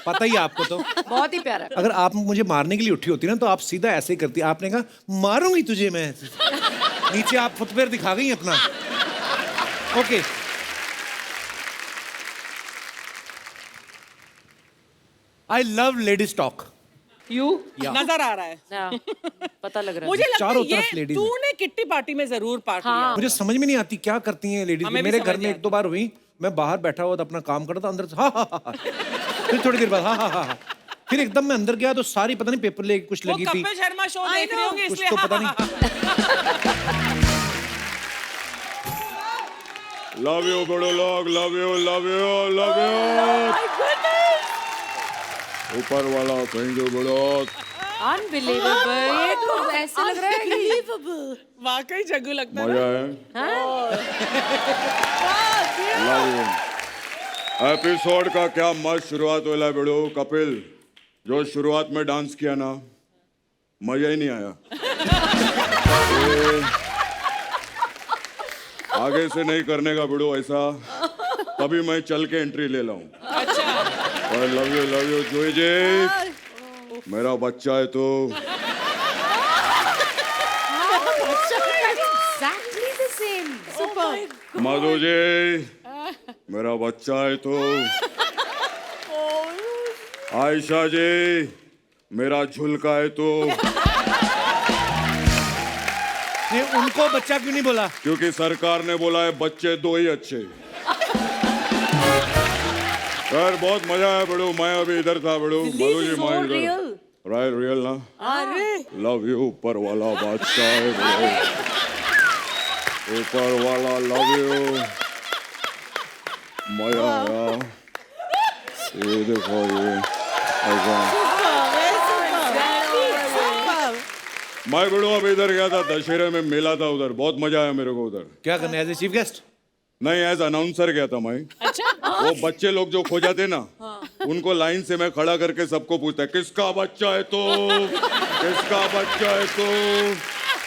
पता ही है आपको तो। बहुत ही प्यारा। अगर आप मुझे मारने के लिए उठी होती ना तो आप सीधा ऐसे ही करती। आपने कहा मारूंगी तुझे मैं, नीचे आप फुटवेयर दिखा गई अपना। Okay, I love ladies talk. You नजर आ रहा है हाँ, पता लग रहा है। मुझे लगता चारों है तरफ ये ladies हैं। तूने किट्टी पार्टी में जरूर पार्ट हाँ। लिया। मुझे समझ में नहीं आती क्या करती हैं लेडीज। हमें भी मेरे समझ घर नहीं में एक दो बार हुई, मैं बाहर बैठा हुआ था अपना काम कर रहा था, अंदर से हा। फिर थोड़ी देर बाद हा। फिर एकदम मैं अंदर गया तो सारी पता नहीं पेपर लेके कुछ वो लगी थी, कपिल शर्मा शो I देख रहे know। होंगे कुछ इसलिए तो पता नहीं। लव यू बड़े लोग, love you love you love you. ऊपर वाला थैंक यू बड़ो। अनबिलीवेबल। ये तो ऐसे लग रहा है कि वाकई जग्गू लगता है मजा ना। है। Love you. एपिसोड का क्या मस्त शुरुआत होला बड़ो। कपिल जो शुरुआत में डांस किया ना, मजा ही नहीं आया। आगे से नहीं करने का बड़ो ऐसा, तभी मैं चल के एंट्री ले लाऊं। और लव यू जोई जी, मेरा बच्चा है तो। exactly the same. Madhu ji, मेरा बच्चा है तो। आयशा जी, मेरा झुलका है तो। ये उनको बच्चा क्यों नहीं बोला? क्योंकि सरकार ने बोला है बच्चे दो ही अच्छे। यार बहुत मजा आया बड़ो। मैं अभी इधर था बड़ो। मधु जी मैं इधर। Real. राइट रियल ना। लव यू ऊपर वाला बादशाह है बड़ो। ऊपर वाला लव यू। मजा आया। ये देखो ये ऐसा। मैं बड़ो अब इधर गया था, दशहरे में मेला था उधर, बहुत मजा आया मेरे को उधर। क्या करने एज ए चीफ गेस्ट? नहीं एज अनाउंसर गया था मैं। वो बच्चे लोग जो खो जाते ना, उनको लाइन से मैं खड़ा करके सबको पूछता है किसका बच्चा है तो, किसका बच्चा है तो,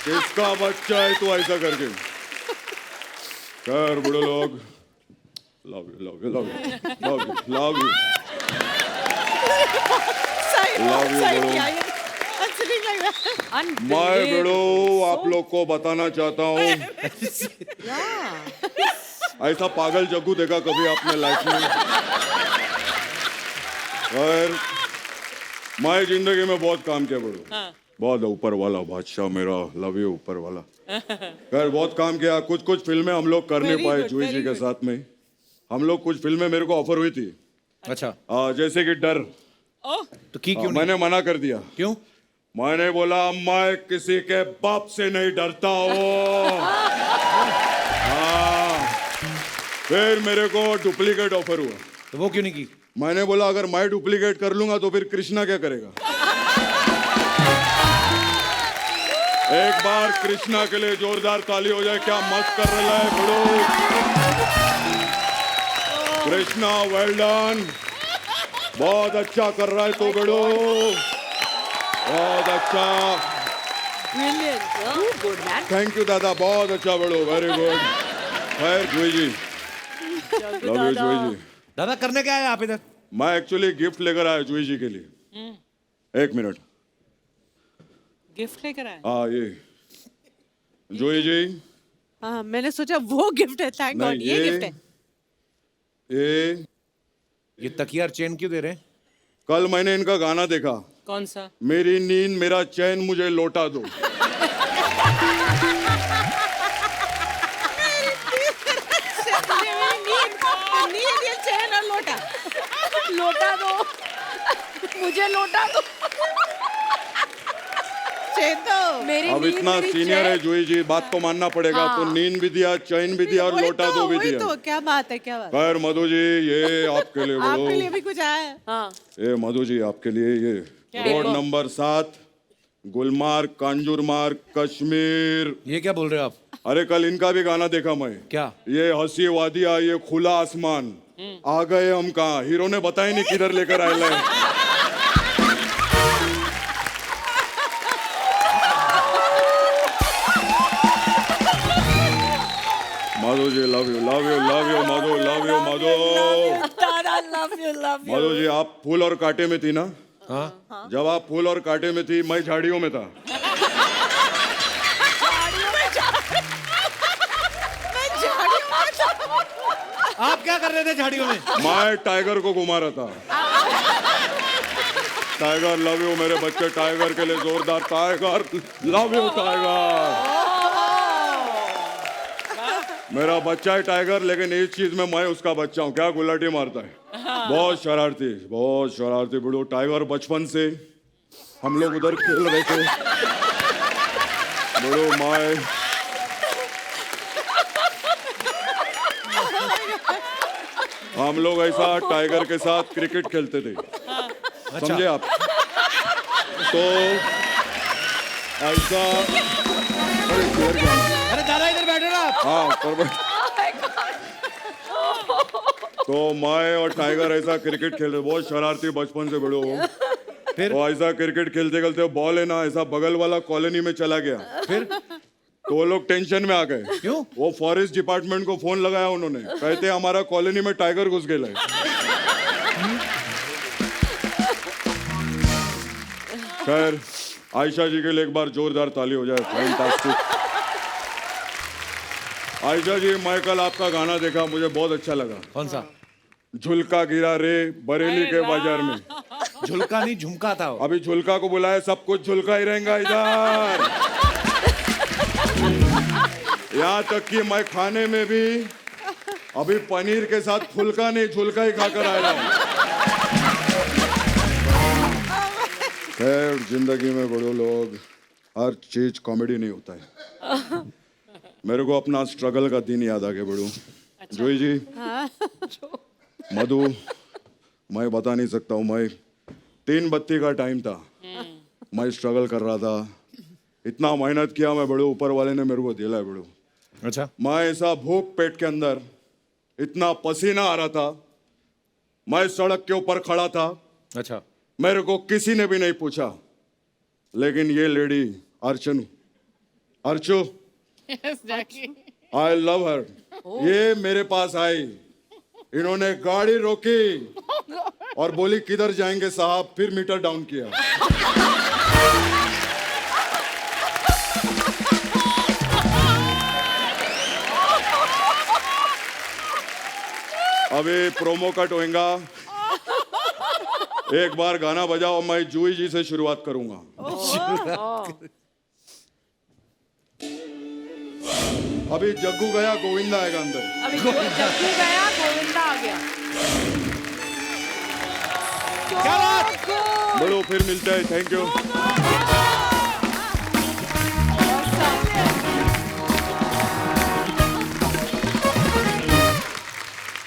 किसका बच्चा है तो, ऐसा करके। खैर बड़े लोग, love you love you love you love you love you love you बड़ो। मैं बड़ो आप लोग को बताना चाहता हूँ, ऐसा पागल जग्गू देखा कभी आपने लाइफ में? और मैं जिंदगी में बहुत काम किया बड़ो। बहुत ऊपर वाला बादशाह मेरा, लव यू ऊपर वाला। खैर बहुत काम किया। कुछ फिल्में हम लोग कर नहीं पाए जूही जी के साथ में। हम लोग कुछ फिल्में मेरे को ऑफर हुई थी। अच्छा, जैसे कि डर। तो की क्यों नहीं? मैंने मना कर दिया। क्यों? मैंने बोला मैं किसी के बाप से नहीं डरता हूँ। हाँ। फिर मेरे को डुप्लीकेट ऑफर हुआ। तो वो क्यों नहीं की? मैंने बोला अगर मैं डुप्लीकेट कर लूंगा तो फिर कृष्णा क्या करेगा? एक बार कृष्णा के लिए जोरदार ताली हो जाए। क्या मस्त कर रहा है बड़ो। कृष्णा वेल डन, बहुत अच्छा कर रहा है तो बड़ो, बहुत अच्छा। थैंक यू दादा, बहुत अच्छा बड़ो, वेरी गुड। खैर जूही जी, लव यू जूही जी। दादा करने क्या है आप इधर? मैं एक्चुअली गिफ्ट लेकर आया जूही जी के लिए। एक मिनट। गिफ्ट लेकर आए। हाँ ये जूही जी। हाँ, मैंने सोचा वो गिफ्ट है। थैंक गॉड नहीं, ये गिफ्ट है। ये तकिया और चेन क्यों दे रहे हैं? कल मैंने इनका गाना देखा। कौन सा? मेरी नींद मेरा चैन मुझे लौटा दो। नींद ये चैन और लोटा। लौटा दो, मुझे लौटा दो। मेरी अब नींद, इतना मेरी सीनियर चैन। है जूही जी, बात तो मानना पड़ेगा। तो नींद भी दिया, चैन भी दिया और लौटा दो भी दिया। तो क्या बात है, क्या बात है? खैर मधु जी ये आपके लिए आपके लिए बोलो। भी कुछ आया है? हाँ, ये मधु जी आपके लिए ये रोड नंबर 7 गुलमार्ग कांजूरमार्ग कश्मीर। ये क्या बोल रहे हो आप? अरे कल इनका भी गाना देखा मैं। क्या? ये हंसी वादिया, ये खुला आसमान, आ गए हम कहाँ। हीरो ने बताया नहीं किधर लेकर आए लाए। Madhu Madhu ji love you Madhu, love you Madhu. Tara love you Madhu ji आप फूल और कांटे में थी ना? हाँ जब आप फूल और कांटे में थी मैं झाड़ियों में था। आप क्या कर रहे थे झाड़ियों में? मैं टाइगर को घुमा रहा था। टाइगर लव यू मेरे बच्चे, टाइगर के लिए जोरदार टाइगर लव यू टाइगर। मेरा बच्चा है टाइगर, लेकिन इस चीज में मैं उसका बच्चा हूँ। क्या गुलाटी मारता है, बहुत शरारती बुढ़ो। टाइगर बचपन से हम लोग उधर खेल रहे थे बुढ़ो। मैं हम लोग ऐसा टाइगर के साथ क्रिकेट खेलते थे, समझे आप? तो ऐसा अरे दादा इधर बैठो ना आप। हाँ तो मैं और टाइगर ऐसा क्रिकेट खेल रहे, बहुत शरारती बचपन से बड़ो हो। फिर तो ऐसा क्रिकेट खेलते खेलते बॉल है ना ऐसा बगल वाला कॉलोनी में चला गया। फिर तो वो लोग टेंशन में आ गए। क्यों? वो फॉरेस्ट डिपार्टमेंट को फोन लगाया उन्होंने, कहते हमारा कॉलोनी में टाइगर घुस गया है। खैर आयशा जी के लिए एक बार जोरदार ताली हो जाए। फैंटास्टिक। आयशा जी मैं कल आपका गाना देखा, मुझे बहुत अच्छा लगा। कौन सा? झुलका गिरा रे बरेली के बाजार में। झुलका नहीं झुमका था वो। अभी झुलका को बुलाया, सब कुछ झुलका ही रहेगा इधर। यहाँ तक कि मैं खाने में भी अभी पनीर के साथ फुलका नहीं झुलका ही खाकर आ रहा हूँ। खैर जिंदगी में बड़े लोग हर चीज कॉमेडी नहीं होता है। मेरे को अपना स्ट्रगल का दिन याद आ गया बड़ू। जोई जी मधु मैं बता नहीं सकता हूँ। मैं 3 बत्ती का टाइम था, मैं स्ट्रगल कर रहा था, इतना मेहनत किया मैं बड़ू, ऊपर वाले ने मेरे को दिला है बड़ू। अच्छा मैं ऐसा भूख पेट के अंदर, इतना पसीना आ रहा था, मैं सड़क के ऊपर खड़ा था। अच्छा मेरे को किसी ने भी नहीं पूछा, लेकिन ये लेडी अर्चू आई लव हर, ये मेरे पास आई, इन्होंने गाड़ी रोकी और बोली किधर जाएंगे साहब, फिर मीटर डाउन किया। अभी प्रोमो कट होएगा, एक बार गाना बजाओ, मैं जूही जी से शुरुआत करूंगा। अभी जग्गू गया गोविंदा आएगा अंदर। अभी जग्गू गया गोविंदा आ गया। क्या बात? बोलो फिर मिलते हैं, थैंक यू।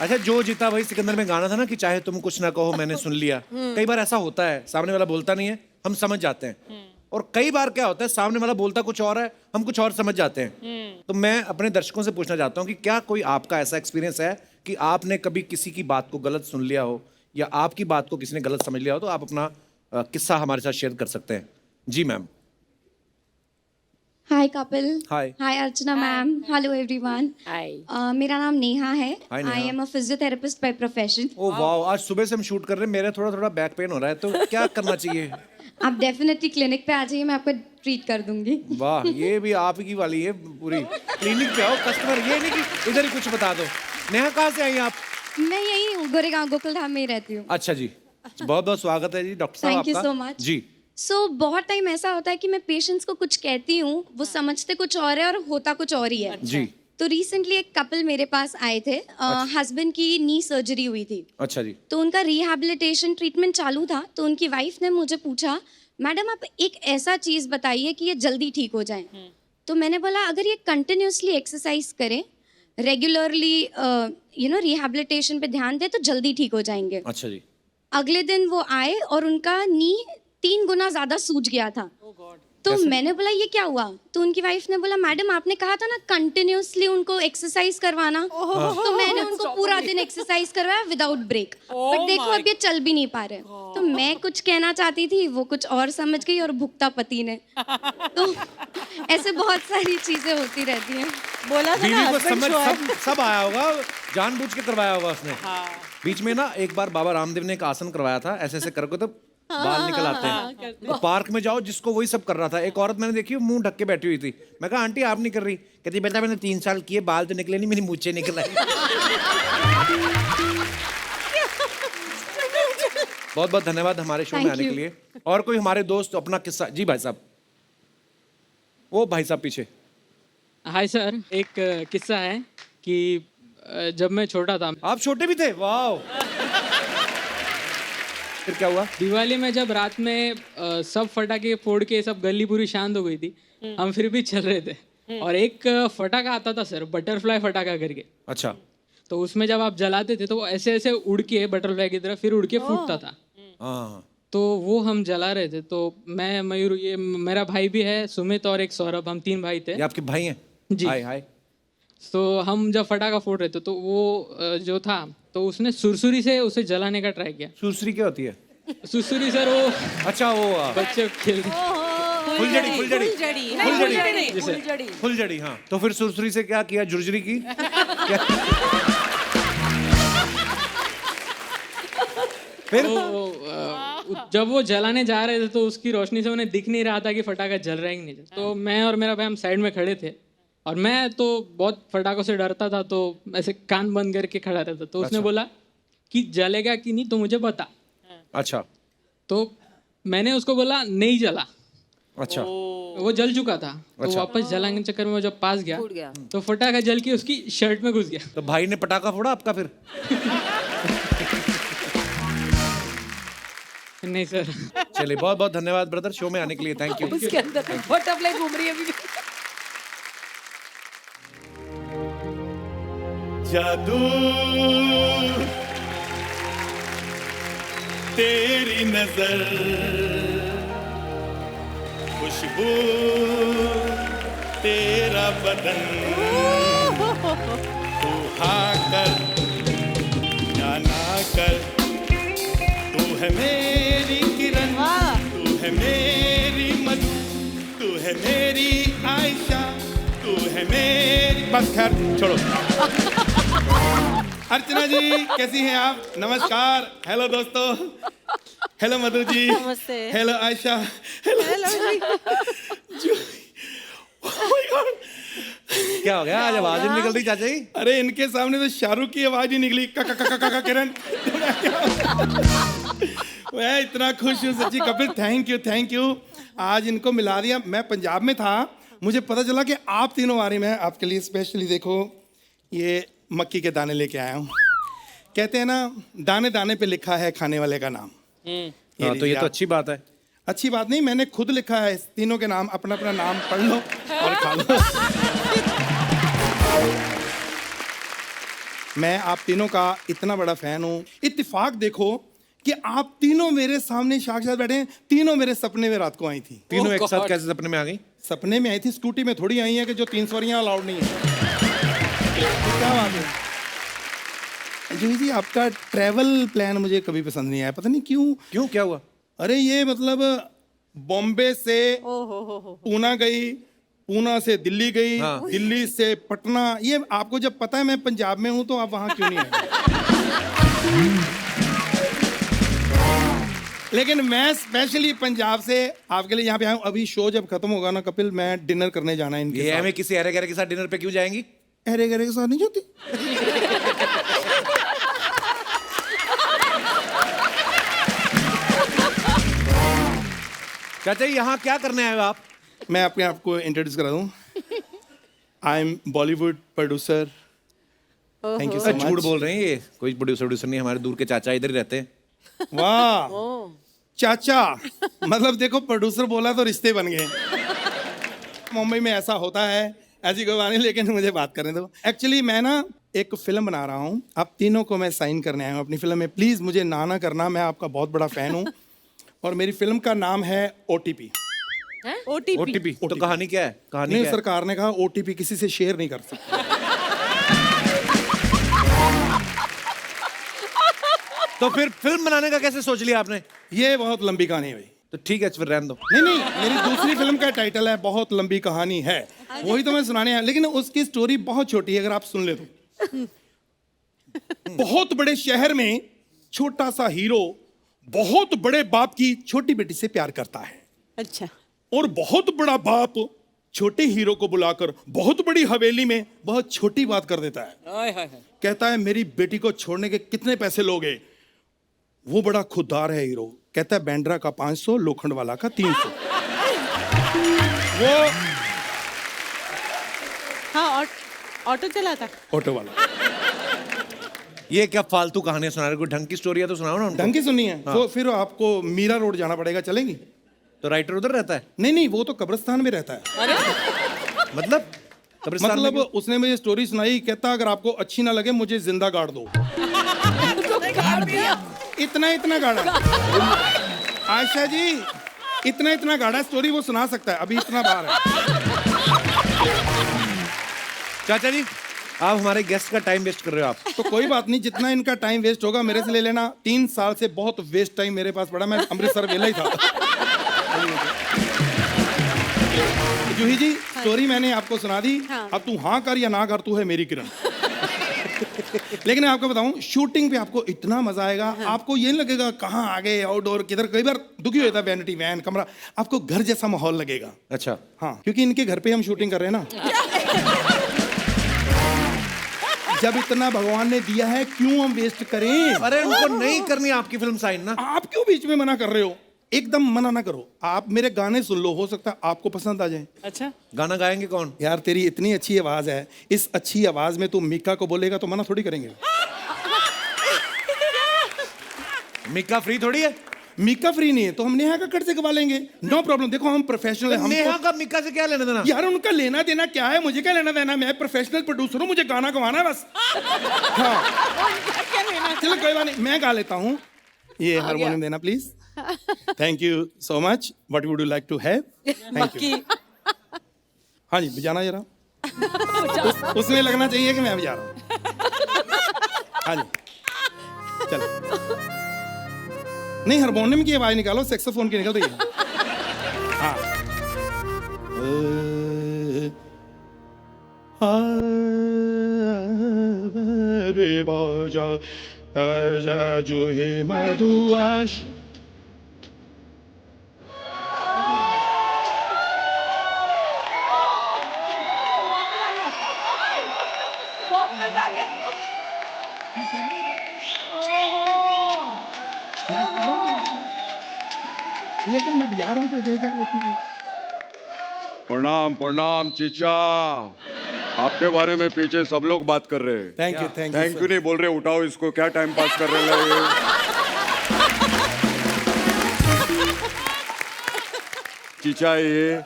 अच्छा जो जीता भाई सिकंदर में गाना था ना कि चाहे तुम कुछ ना कहो मैंने सुन लिया। कई बार ऐसा होता है, सामने वाला बोलता नहीं है, हम समझ जाते हैं। और कई बार क्या होता है, सामने वाला बोलता कुछ और है, हम कुछ और समझ जाते हैं। तो मैं अपने दर्शकों से पूछना चाहता हूँ कि क्या कोई आपका ऐसा एक्सपीरियंस है कि आपने कभी किसी की बात को गलत सुन लिया हो या आपकी बात को किसी ने गलत समझ लिया हो? तो आप अपना किस्सा हमारे साथ शेयर कर सकते हैं। जी ma'am. Hi Kapil. Hi. Hi Archana ma'am. Hello everyone. Hi. मेरा नाम नेहा है। Hi, Neha. I am a physiotherapist by profession. Oh wow, आज सुबह से हम शूट कर रहे हैं, मेरा थोड़ा थोड़ा बैक पेन हो रहा है, तो क्या करना चाहिए? आप डेफिनेटली क्लिनिक पे आ जाइए, मैं आपको ट्रीट कर दूंगी। वाह, ये भी आप ही वाली है पूरी। क्लिनिक पे आओ, कस्टमर ये नहीं कि इधर ही कुछ बता दो। नेहा कहाँ से आई आप? मैं यही हूँ, गोरेगांव गोकुलधाम में ही रहती हूँ। अच्छा जी, बहुत बहुत स्वागत है जी डॉक्टर साहब Thank you आपका। so much. जी। बहुत टाइम ऐसा होता है कि मैं पेशेंट्स को कुछ कहती हूँ, वो समझते कुछ और है और होता कुछ और ही है। जी। तो रिसेंटली एक कपल मेरे पास आए थे, हस्बैंड की नी सर्जरी हुई थी, अच्छा जी। तो उनका रिहैबिलिटेशन ट्रीटमेंट चालू था। तो उनकी वाइफ ने मुझे पूछा, मैडम आप एक ऐसा चीज़ बताइए कि ये जल्दी ठीक हो जाए। तो मैंने बोला अगर ये कंटिन्यूसली एक्सरसाइज करें, रेगुलरली रिहैबिलिटेशन पे ध्यान दें तो जल्दी ठीक हो जाएंगे। अच्छा जी। अगले दिन वो आए और उनका नी 3 गुना ज़्यादा सूज गया था। तो मैंने बोला ये क्या हुआ? तो उनकी वाइफ ने बोला मैडम आपने कहा था ना कंटिन्यूसली उनको एक्सरसाइज करवाना, तो मैंने उनको पूरा दिन एक्सरसाइज करवाया विदाउट ब्रेक, बट देखो अब ये चल भी नहीं पा रहे। तो मैं कुछ कहना चाहती थी, वो कुछ और समझ गई और भुगता पति ने। तो ऐसे बहुत सारी चीजें होती रहती हैं। बोला था ना बीवी को husband समझ show है। सब आया होगा, जानबूझ के करवाया होगा उसने। बीच में ना एक बार बाबा रामदेव ने एक आसन करवाया था, ऐसे ऐसे करके तो बाल निकल आते हैं। तो पार्क में जाओ, जिसको वही सब कर रहा था। एक औरत मैंने देखी, मुंह ढक के बैठी हुई थी। मैं कहा आंटी आप नहीं कर रही? कहती बेटा मैंने 3 साल किए, बाल तो निकले नहीं, मेरी मूंछें निकल आई। बहुत बहुत धन्यवाद हमारे शो में Thank आने के you. लिए। और कोई हमारे दोस्त अपना किस्सा? जी भाई साहब, वो भाई साहब पीछे। हाय सर, एक किस्सा है कि जब मैं छोटा था, आप छोटे भी थे? वाह। फिर क्या हुआ? दिवाली में जब रात में सब फटाके फोड़ के सब गली पूरी शांत हो गई थी, हम फिर भी चल रहे थे और एक फटाका आता था सर, बटरफ्लाई फटाका करके। अच्छा। तो उसमें जब आप जलाते थे तो वो ऐसे ऐसे उड़ के बटरफ्लाई की तरह फिर उड़ के फूटता था। हाँ। तो वो हम जला रहे थे। तो मैं, मयूर, ये मेरा भाई भी है सुमित और एक सौरभ, हम 3 भाई थे। ये आपके भाई हैं? जी। हाय हाय। तो हम जब फटाका फोड़ रहे थे तो वो जो था तो उसने सुरसुरी से उसे जलाने का ट्राई किया। सुरसुरी क्या होती है? सुरसुरी सर वो अच्छा वो बच्चे खेलते फुलझड़ी फुलझड़ी। फुलझड़ी। हाँ, तो फिर सुरसुरी से क्या किया? झुरझुरी की? फिर जब वो जलाने जा रहे थे तो उसकी रोशनी से उन्हें दिख नहीं रहा था कि फटाका जल रहा है कि नहीं। तो मैं और मेरा भाई हम साइड में खड़े थे और मैं तो बहुत फटाकों से डरता था, तो ऐसे कान बंद करके खड़ा रहता। तो उसने बोला कि जलेगा कि नहीं तो मुझे बता। अच्छा। तो मैंने उसको बोला नहीं जला। अच्छा। वो जल चुका था। तो वापस जलाने के चक्कर में वो जब पास गया तो फटाका जल के उसकी शर्ट में घुस गया। तो भाई ने पटाखा फोड़ा आपका फिर? नहीं सर। चलिए, बहुत बहुत धन्यवाद ब्रदर शो में आने के लिए। Thank you. उसके अंदर बटरफ्लाई घूम रही है अभी भी। जादू तेरी नजर, खुशबू तेरा बदन, तू हाँ कर या ना कर, तू है मेरी किरण, तू है मेरी मधु, तू है मेरी आयशा, तू है मेरी। बस खैर छोड़ो। अर्चना जी कैसी हैं आप? नमस्कार। हेलो दोस्तों। हेलो मधु जी। नमस्ते। Hello Ayesha. Hello ji. Oh my God! क्या हो गया? आज आवाज नहीं निकल रही चाचा जी? अरे इनके सामने तो शाहरुख की आवाज ही निकली, काका काका काका किरण। मैं इतना खुश हूँ सच्ची। Kapil thank you. आज इनको मिला दिया। मैं पंजाब में था, मुझे पता चला कि आप तीनों आ रही। मैं आपके लिए स्पेशली देखो ये मक्की के दाने लेके आया हूँ। कहते हैं ना, दाने दाने पे लिखा है खाने वाले का नाम। हाँ, तो ये तो अच्छी बात है। अच्छी बात नहीं, मैंने खुद लिखा है। तीनों के नाम, अपना अपना नाम पढ़ लो और खा लो। मैं आप तीनों का इतना बड़ा फैन हूँ। इत्तेफाक देखो कि आप तीनों मेरे सामने साक्षात बैठे हैं। तीनों मेरे सपने में रात को आई थी। तीनों एक साथ कैसे सपने में आ गई? सपने में आई थी, स्कूटी में थोड़ी आई है कि जो 3 सवारियां अलाउड नहीं है। क्या बात है जूही जी, आपका ट्रैवल प्लान मुझे कभी पसंद नहीं आया, पता नहीं क्यों। क्या हुआ? अरे ये मतलब बॉम्बे से पूना गई, पूना से दिल्ली गई, हाँ। दिल्ली से पटना। ये आपको जब पता है मैं पंजाब में हूं तो आप वहां क्यों नहीं आए? लेकिन मैं स्पेशली पंजाब से आपके लिए यहाँ पे आया हूँ। अभी शो जब खत्म होगा ना कपिल, मैं डिनर करने जाना है इनके ये साथ। हमें किसी अरे गरे के साथ डिनर पे क्यों जाएंगी? अरे गरे के साथ नहीं जाती। चाचा जी यहाँ क्या करने आए हो आप? मैं अपने आप को इंट्रोड्यूस करा दूं। I am Bollywood producer. Thank you so much. झूठ बोल रहे हैं ये, कोई प्रोड्यूसर नहीं, हमारे दूर के चाचा इधर ही रहते हैं। वाह चाचा, मतलब देखो प्रोड्यूसर बोला तो रिश्ते बन गए। मुंबई में ऐसा होता है, ऐसी कोई बात नहीं, लेकिन मुझे बात करने दो। एक्चुअली मैं ना एक फिल्म बना रहा हूँ, आप तीनों को मैं साइन करने आया हूँ अपनी फिल्म में। प्लीज मुझे ना करना, मैं आपका बहुत बड़ा फैन हूँ। और मेरी फिल्म का नाम है OTP। OTP तो कहानी क्या है? कहानी नहीं, क्या है? सरकार ने कहा OTP किसी से शेयर नहीं कर सकते। तो फिर फिल्म बनाने का कैसे सोच लिया आपने? ये बहुत लंबी कहानी है भाई। तो ठीक है फिर रहने दो। नहीं नहीं, मेरी दूसरी फिल्म का टाइटल है बहुत लंबी कहानी है, वही तो मैं सुनाने आया, लेकिन उसकी स्टोरी बहुत छोटी है, अगर आप सुन ले तो। बहुत बड़े शहर में छोटा सा हीरो बहुत बड़े बाप की छोटी बेटी से प्यार करता है, अच्छा। और बहुत बड़ा बाप छोटे हीरो को बुलाकर बहुत बड़ी हवेली में बहुत छोटी बात कर देता है। कहता है मेरी बेटी को छोड़ने के कितने पैसे लोगे? वो बड़ा खुददार है हीरो, कहता है बैंड्रा का 500, लोखंड वाला का 300। वो हाँ, ऑटो चलाता। ऑटो वाला। ये क्या फालतू कहानियां सुना रहे? कोई ढंग की स्टोरी है तो सुनाओ ना उनको। ढंग की सुनी है तो फिर आपको मीरा रोड जाना पड़ेगा, चलेंगी? तो राइटर उधर रहता है? नहीं नहीं, वो तो कब्रिस्तान में रहता है। मतलब कब्रिस्तान में मतलब क्यों? उसने मुझे स्टोरी सुनाई, कहता अगर आपको अच्छी ना लगे मुझे जिंदा गाड़ दो। इतना गाड़ा। आयशा जी इतना गाड़ा स्टोरी वो सुना सकता है, अभी इतना बार है। चाचा जी आप हमारे गेस्ट का टाइम वेस्ट कर रहे हो आप। तो कोई बात नहीं, जितना इनका टाइम वेस्ट होगा मेरे से ले लेना। 3 साल से बहुत वेस्ट टाइम मेरे पास पड़ा, मैं अमृतसर वेला ही था। जूही जी स्टोरी मैंने आपको सुना दी, अब तू हाँ कर या ना कर, तू है मेरी किरण। लेकिन मैं आपको बताऊं, शूटिंग पे आपको इतना मजा आएगा, आपको ये नहीं लगेगा कहाँ आ गए आउटडोर किधर। कई बार दुखी होता है वैनिटी वैन कमरा, आपको घर जैसा माहौल लगेगा। अच्छा हाँ, क्योंकि इनके घर पे हम शूटिंग कर रहे हैं ना। जब इतना भगवान ने दिया है क्यों हम वेस्ट करें? अरे उनको नहीं करनी आपकी फिल्म साइन ना। आप क्यों बीच में मना कर रहे हो? एकदम मना ना करो, आप मेरे गाने सुन लो, हो सकता है आपको पसंद आ जाए। अच्छा, गाना गाएंगे कौन? यार तेरी इतनी अच्छी आवाज है, इस अच्छी आवाज में तू मीका को बोलेगा तो मना थोड़ी करेंगे। मिक्का फ्री थोड़ी है। मीका फ्री नहीं है तो हम नेहा कक्कड़ से गवा लेंगे, नो प्रॉब्लम। देखो हम प्रोफेशनल है, नेहा हमको का मिक्का से क्या लेना देना? यार उनका लेना देना क्या है, मुझे क्या लेना देना? मैं प्रोफेशनल प्रोड्यूसर हूँ, मुझे गाना गवाना है बस। हाँ चलो कोई बात नहीं, मैं गा लेता हूँ। ये हारमोनियम देना please. Thank you so much. What would you like to have? Thank you. हाँ जी बजाना जरा। उसमें लगना चाहिए कि मैं बजा रहा हूँ। हाँ जी चलो। नहीं हारमोनियम की आवाज निकालो, सैक्सोफोन की निकल रही है। हाँ रे बाजा आजा जो है मधुआश। लेकिन मैं बजा रहा हूँ तो देखा। प्रणाम प्रणाम चीचा, आपके बारे में पीछे सब लोग बात कर रहे हैं। थैंक यू थैंक यू नहीं बोल रहे, उठाओ इसको, क्या टाइम पास कर रहे हैं। चीचा ये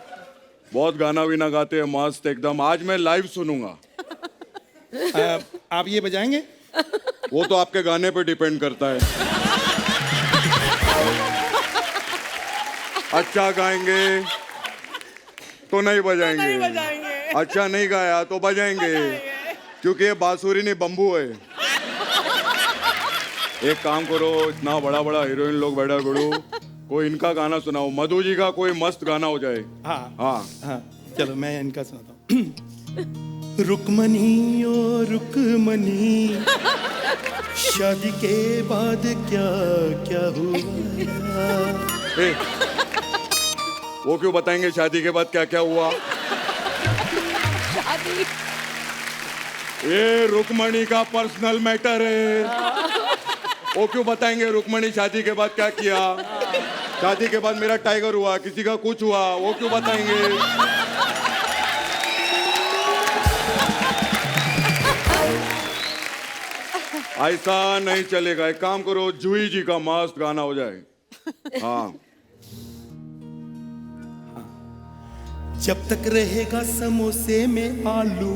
बहुत गाना भी ना गाते हैं, मस्त एकदम। आज मैं लाइव सुनूंगा। आप ये बजाएंगे? वो तो आपके गाने पे डिपेंड करता है। अच्छा गाएंगे तो नहीं बजाएंगे, अच्छा नहीं गाया तो बजाएंगे, क्योंकि ये बांसुरी नहीं बम्बू है। एक काम करो, इतना बड़ा बड़ा हीरोइन लोग बैठा गुरु, कोई इनका गाना सुनाओ, मधु जी का कोई मस्त गाना हो जाए। हाँ हाँ हाँ चलो मैं इनका सुनाता हूँ। रुकमनी ओ रुकमनी, शादी के बाद क्या क्या हुआ? ए, वो क्यों बताएंगे शादी के बाद क्या क्या हुआ? ये रुकमणी का पर्सनल मैटर है, वो क्यों बताएंगे रुकमणी शादी के बाद क्या किया? शादी के बाद मेरा टाइगर हुआ, किसी का कुछ हुआ, वो क्यों बताएंगे? ऐसा नहीं चलेगा। एक काम करो, जूही जी का मस्त गाना हो जाए। हाँ जब तक रहेगा समोसे में आलू,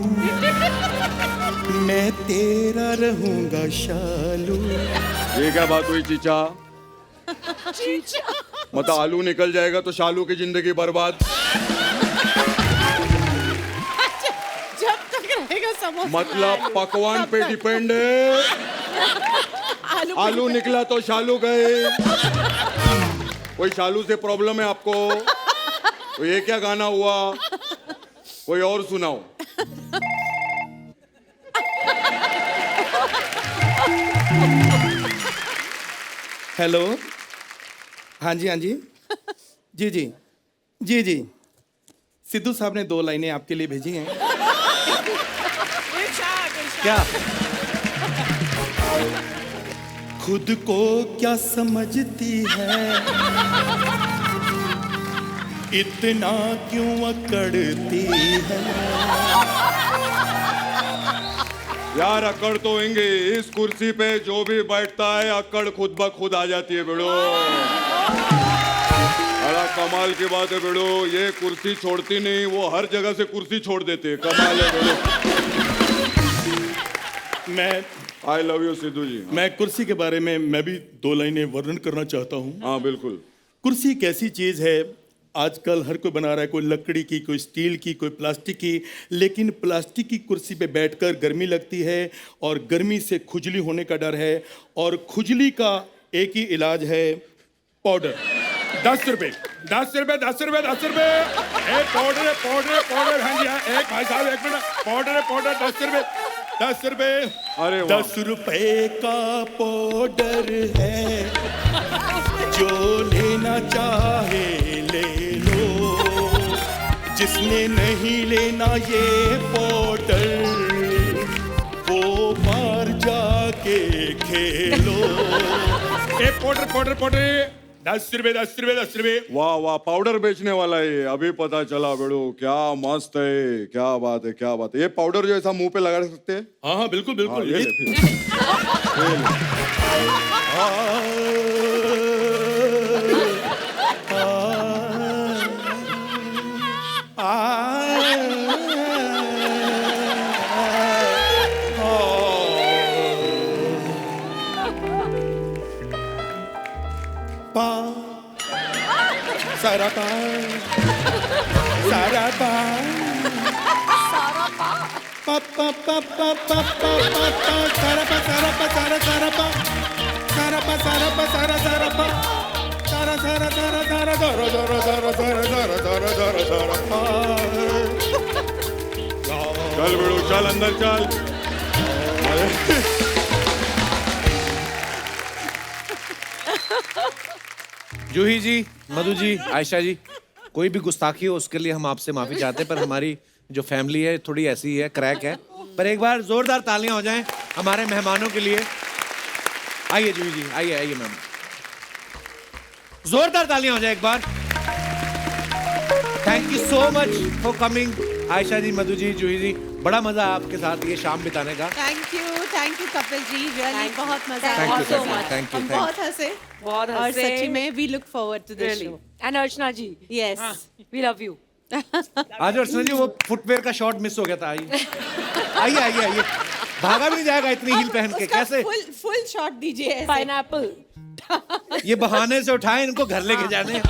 मैं तेरा रहूंगा शालू। ये क्या बात हुई चीचा? मतलब आलू निकल जाएगा तो शालू की जिंदगी बर्बाद। जब तक रहेगा समोसा मतलब पकवान पे डिपेंड है। आलू निकला तो शालू गए। कोई शालू से प्रॉब्लम है आपको? तो ये क्या गाना हुआ? कोई और सुनाओ। हेलो, हाँ जी, हाँ जी, जी जी जी जी, सिद्धू साहब ने 2 लाइनें आपके लिए भेजी हैं। क्या? खुद को क्या समझती है, इतना क्यों अकड़ती है। यार अकड़ तो होंगे, इस कुर्सी पे जो भी बैठता है अकड़ खुद ब खुद आ जाती है बेड़ो। बड़ा कमाल की बात है बेड़ो, ये कुर्सी छोड़ती नहीं, वो हर जगह से कुर्सी छोड़ देते है। कमाल है बेड़ो। मैं आई लव यू सिद्धू जी। मैं कुर्सी के बारे में मैं भी 2 लाइनें वर्णन करना चाहता हूँ। हाँ बिल्कुल। कुर्सी एक ऐसी चीज है, आजकल हर कोई बना रहा है, कोई लकड़ी की, कोई स्टील की, कोई प्लास्टिक की, लेकिन प्लास्टिक की कुर्सी पे बैठकर गर्मी लगती है और गर्मी से खुजली होने का डर है, और खुजली का एक ही इलाज है, पाउडर। 10 रुपए, 10 रुपए, 10 रुपए, 10 रुपए। एक पाउडर है, पाउडर है, पाउडर। हाँ जी हाँ, एक भाई साहब, एक मिनट। पाउडर है, पाउडर, 10 रुपए, 10 रुपए। अरे वाह। 10 रुपए का पाउडर है, जो लेना चाहे ले लो, जिसने नहीं लेना ये पाउडर, वो बाहर जाके खेलो। एक पाउडर, पाउडर, पाउडर, 10 रुपए, 10 रुपए, 10 रुपए। वाह वाह, पाउडर बेचने वाला है ये, अभी पता चला बेड़ो। क्या मस्त है, क्या बात है, क्या बात है। ये पाउडर जो ऐसा मुंह पे लगा सकते हैं? हाँ हाँ बिल्कुल हाँ, बिल्कुल। ये ले फिर। सारा पा, सारा पा, पा पा पा पा पा पा पा पा, सारा पा, सारा पा, सारा सारा पा, सारा पा, सारा पा, सारा सारा पा, सारा सारा सारा सारा सारा सारा सारा सारा सारा सारा सारा पा। चल बेड़ो, चल अंदर चल। जूही जी, मधु जी, आयशा जी, कोई भी गुस्ताखी हो उसके लिए हम आपसे माफी चाहते हैं, पर हमारी जो फैमिली है थोड़ी ऐसी है, क्रैक है। पर एक बार जोरदार तालियां हो जाएं हमारे मेहमानों के लिए। आइए जूही जी, आइए आइए मैम, जोरदार तालियां हो जाए एक बार। Thank you so much for coming Ayesha ji, Madhu ji, Juhi ji, बड़ा मजा आपके साथ ये शाम बिताने का। Thank you Kapil ji, really बहुत मजा Thank आया। you, so thank you, much। thank you, हम thank you. बहुत हंसे, बहुत और हंसे। सच्ची में we look forward to this show. And Archana ji, yes, we love you. आज अर्चना जी वो फुटवेयर का शॉट मिस हो गया था। आइए आइए आइए आइए, भागा भी नहीं जाएगा इतनी हील पहन के। कैसे फुल शॉट दीजिए ऐसे। पाइनएप्पल। ये बहाने से उठाए इनको घर लेके जाने।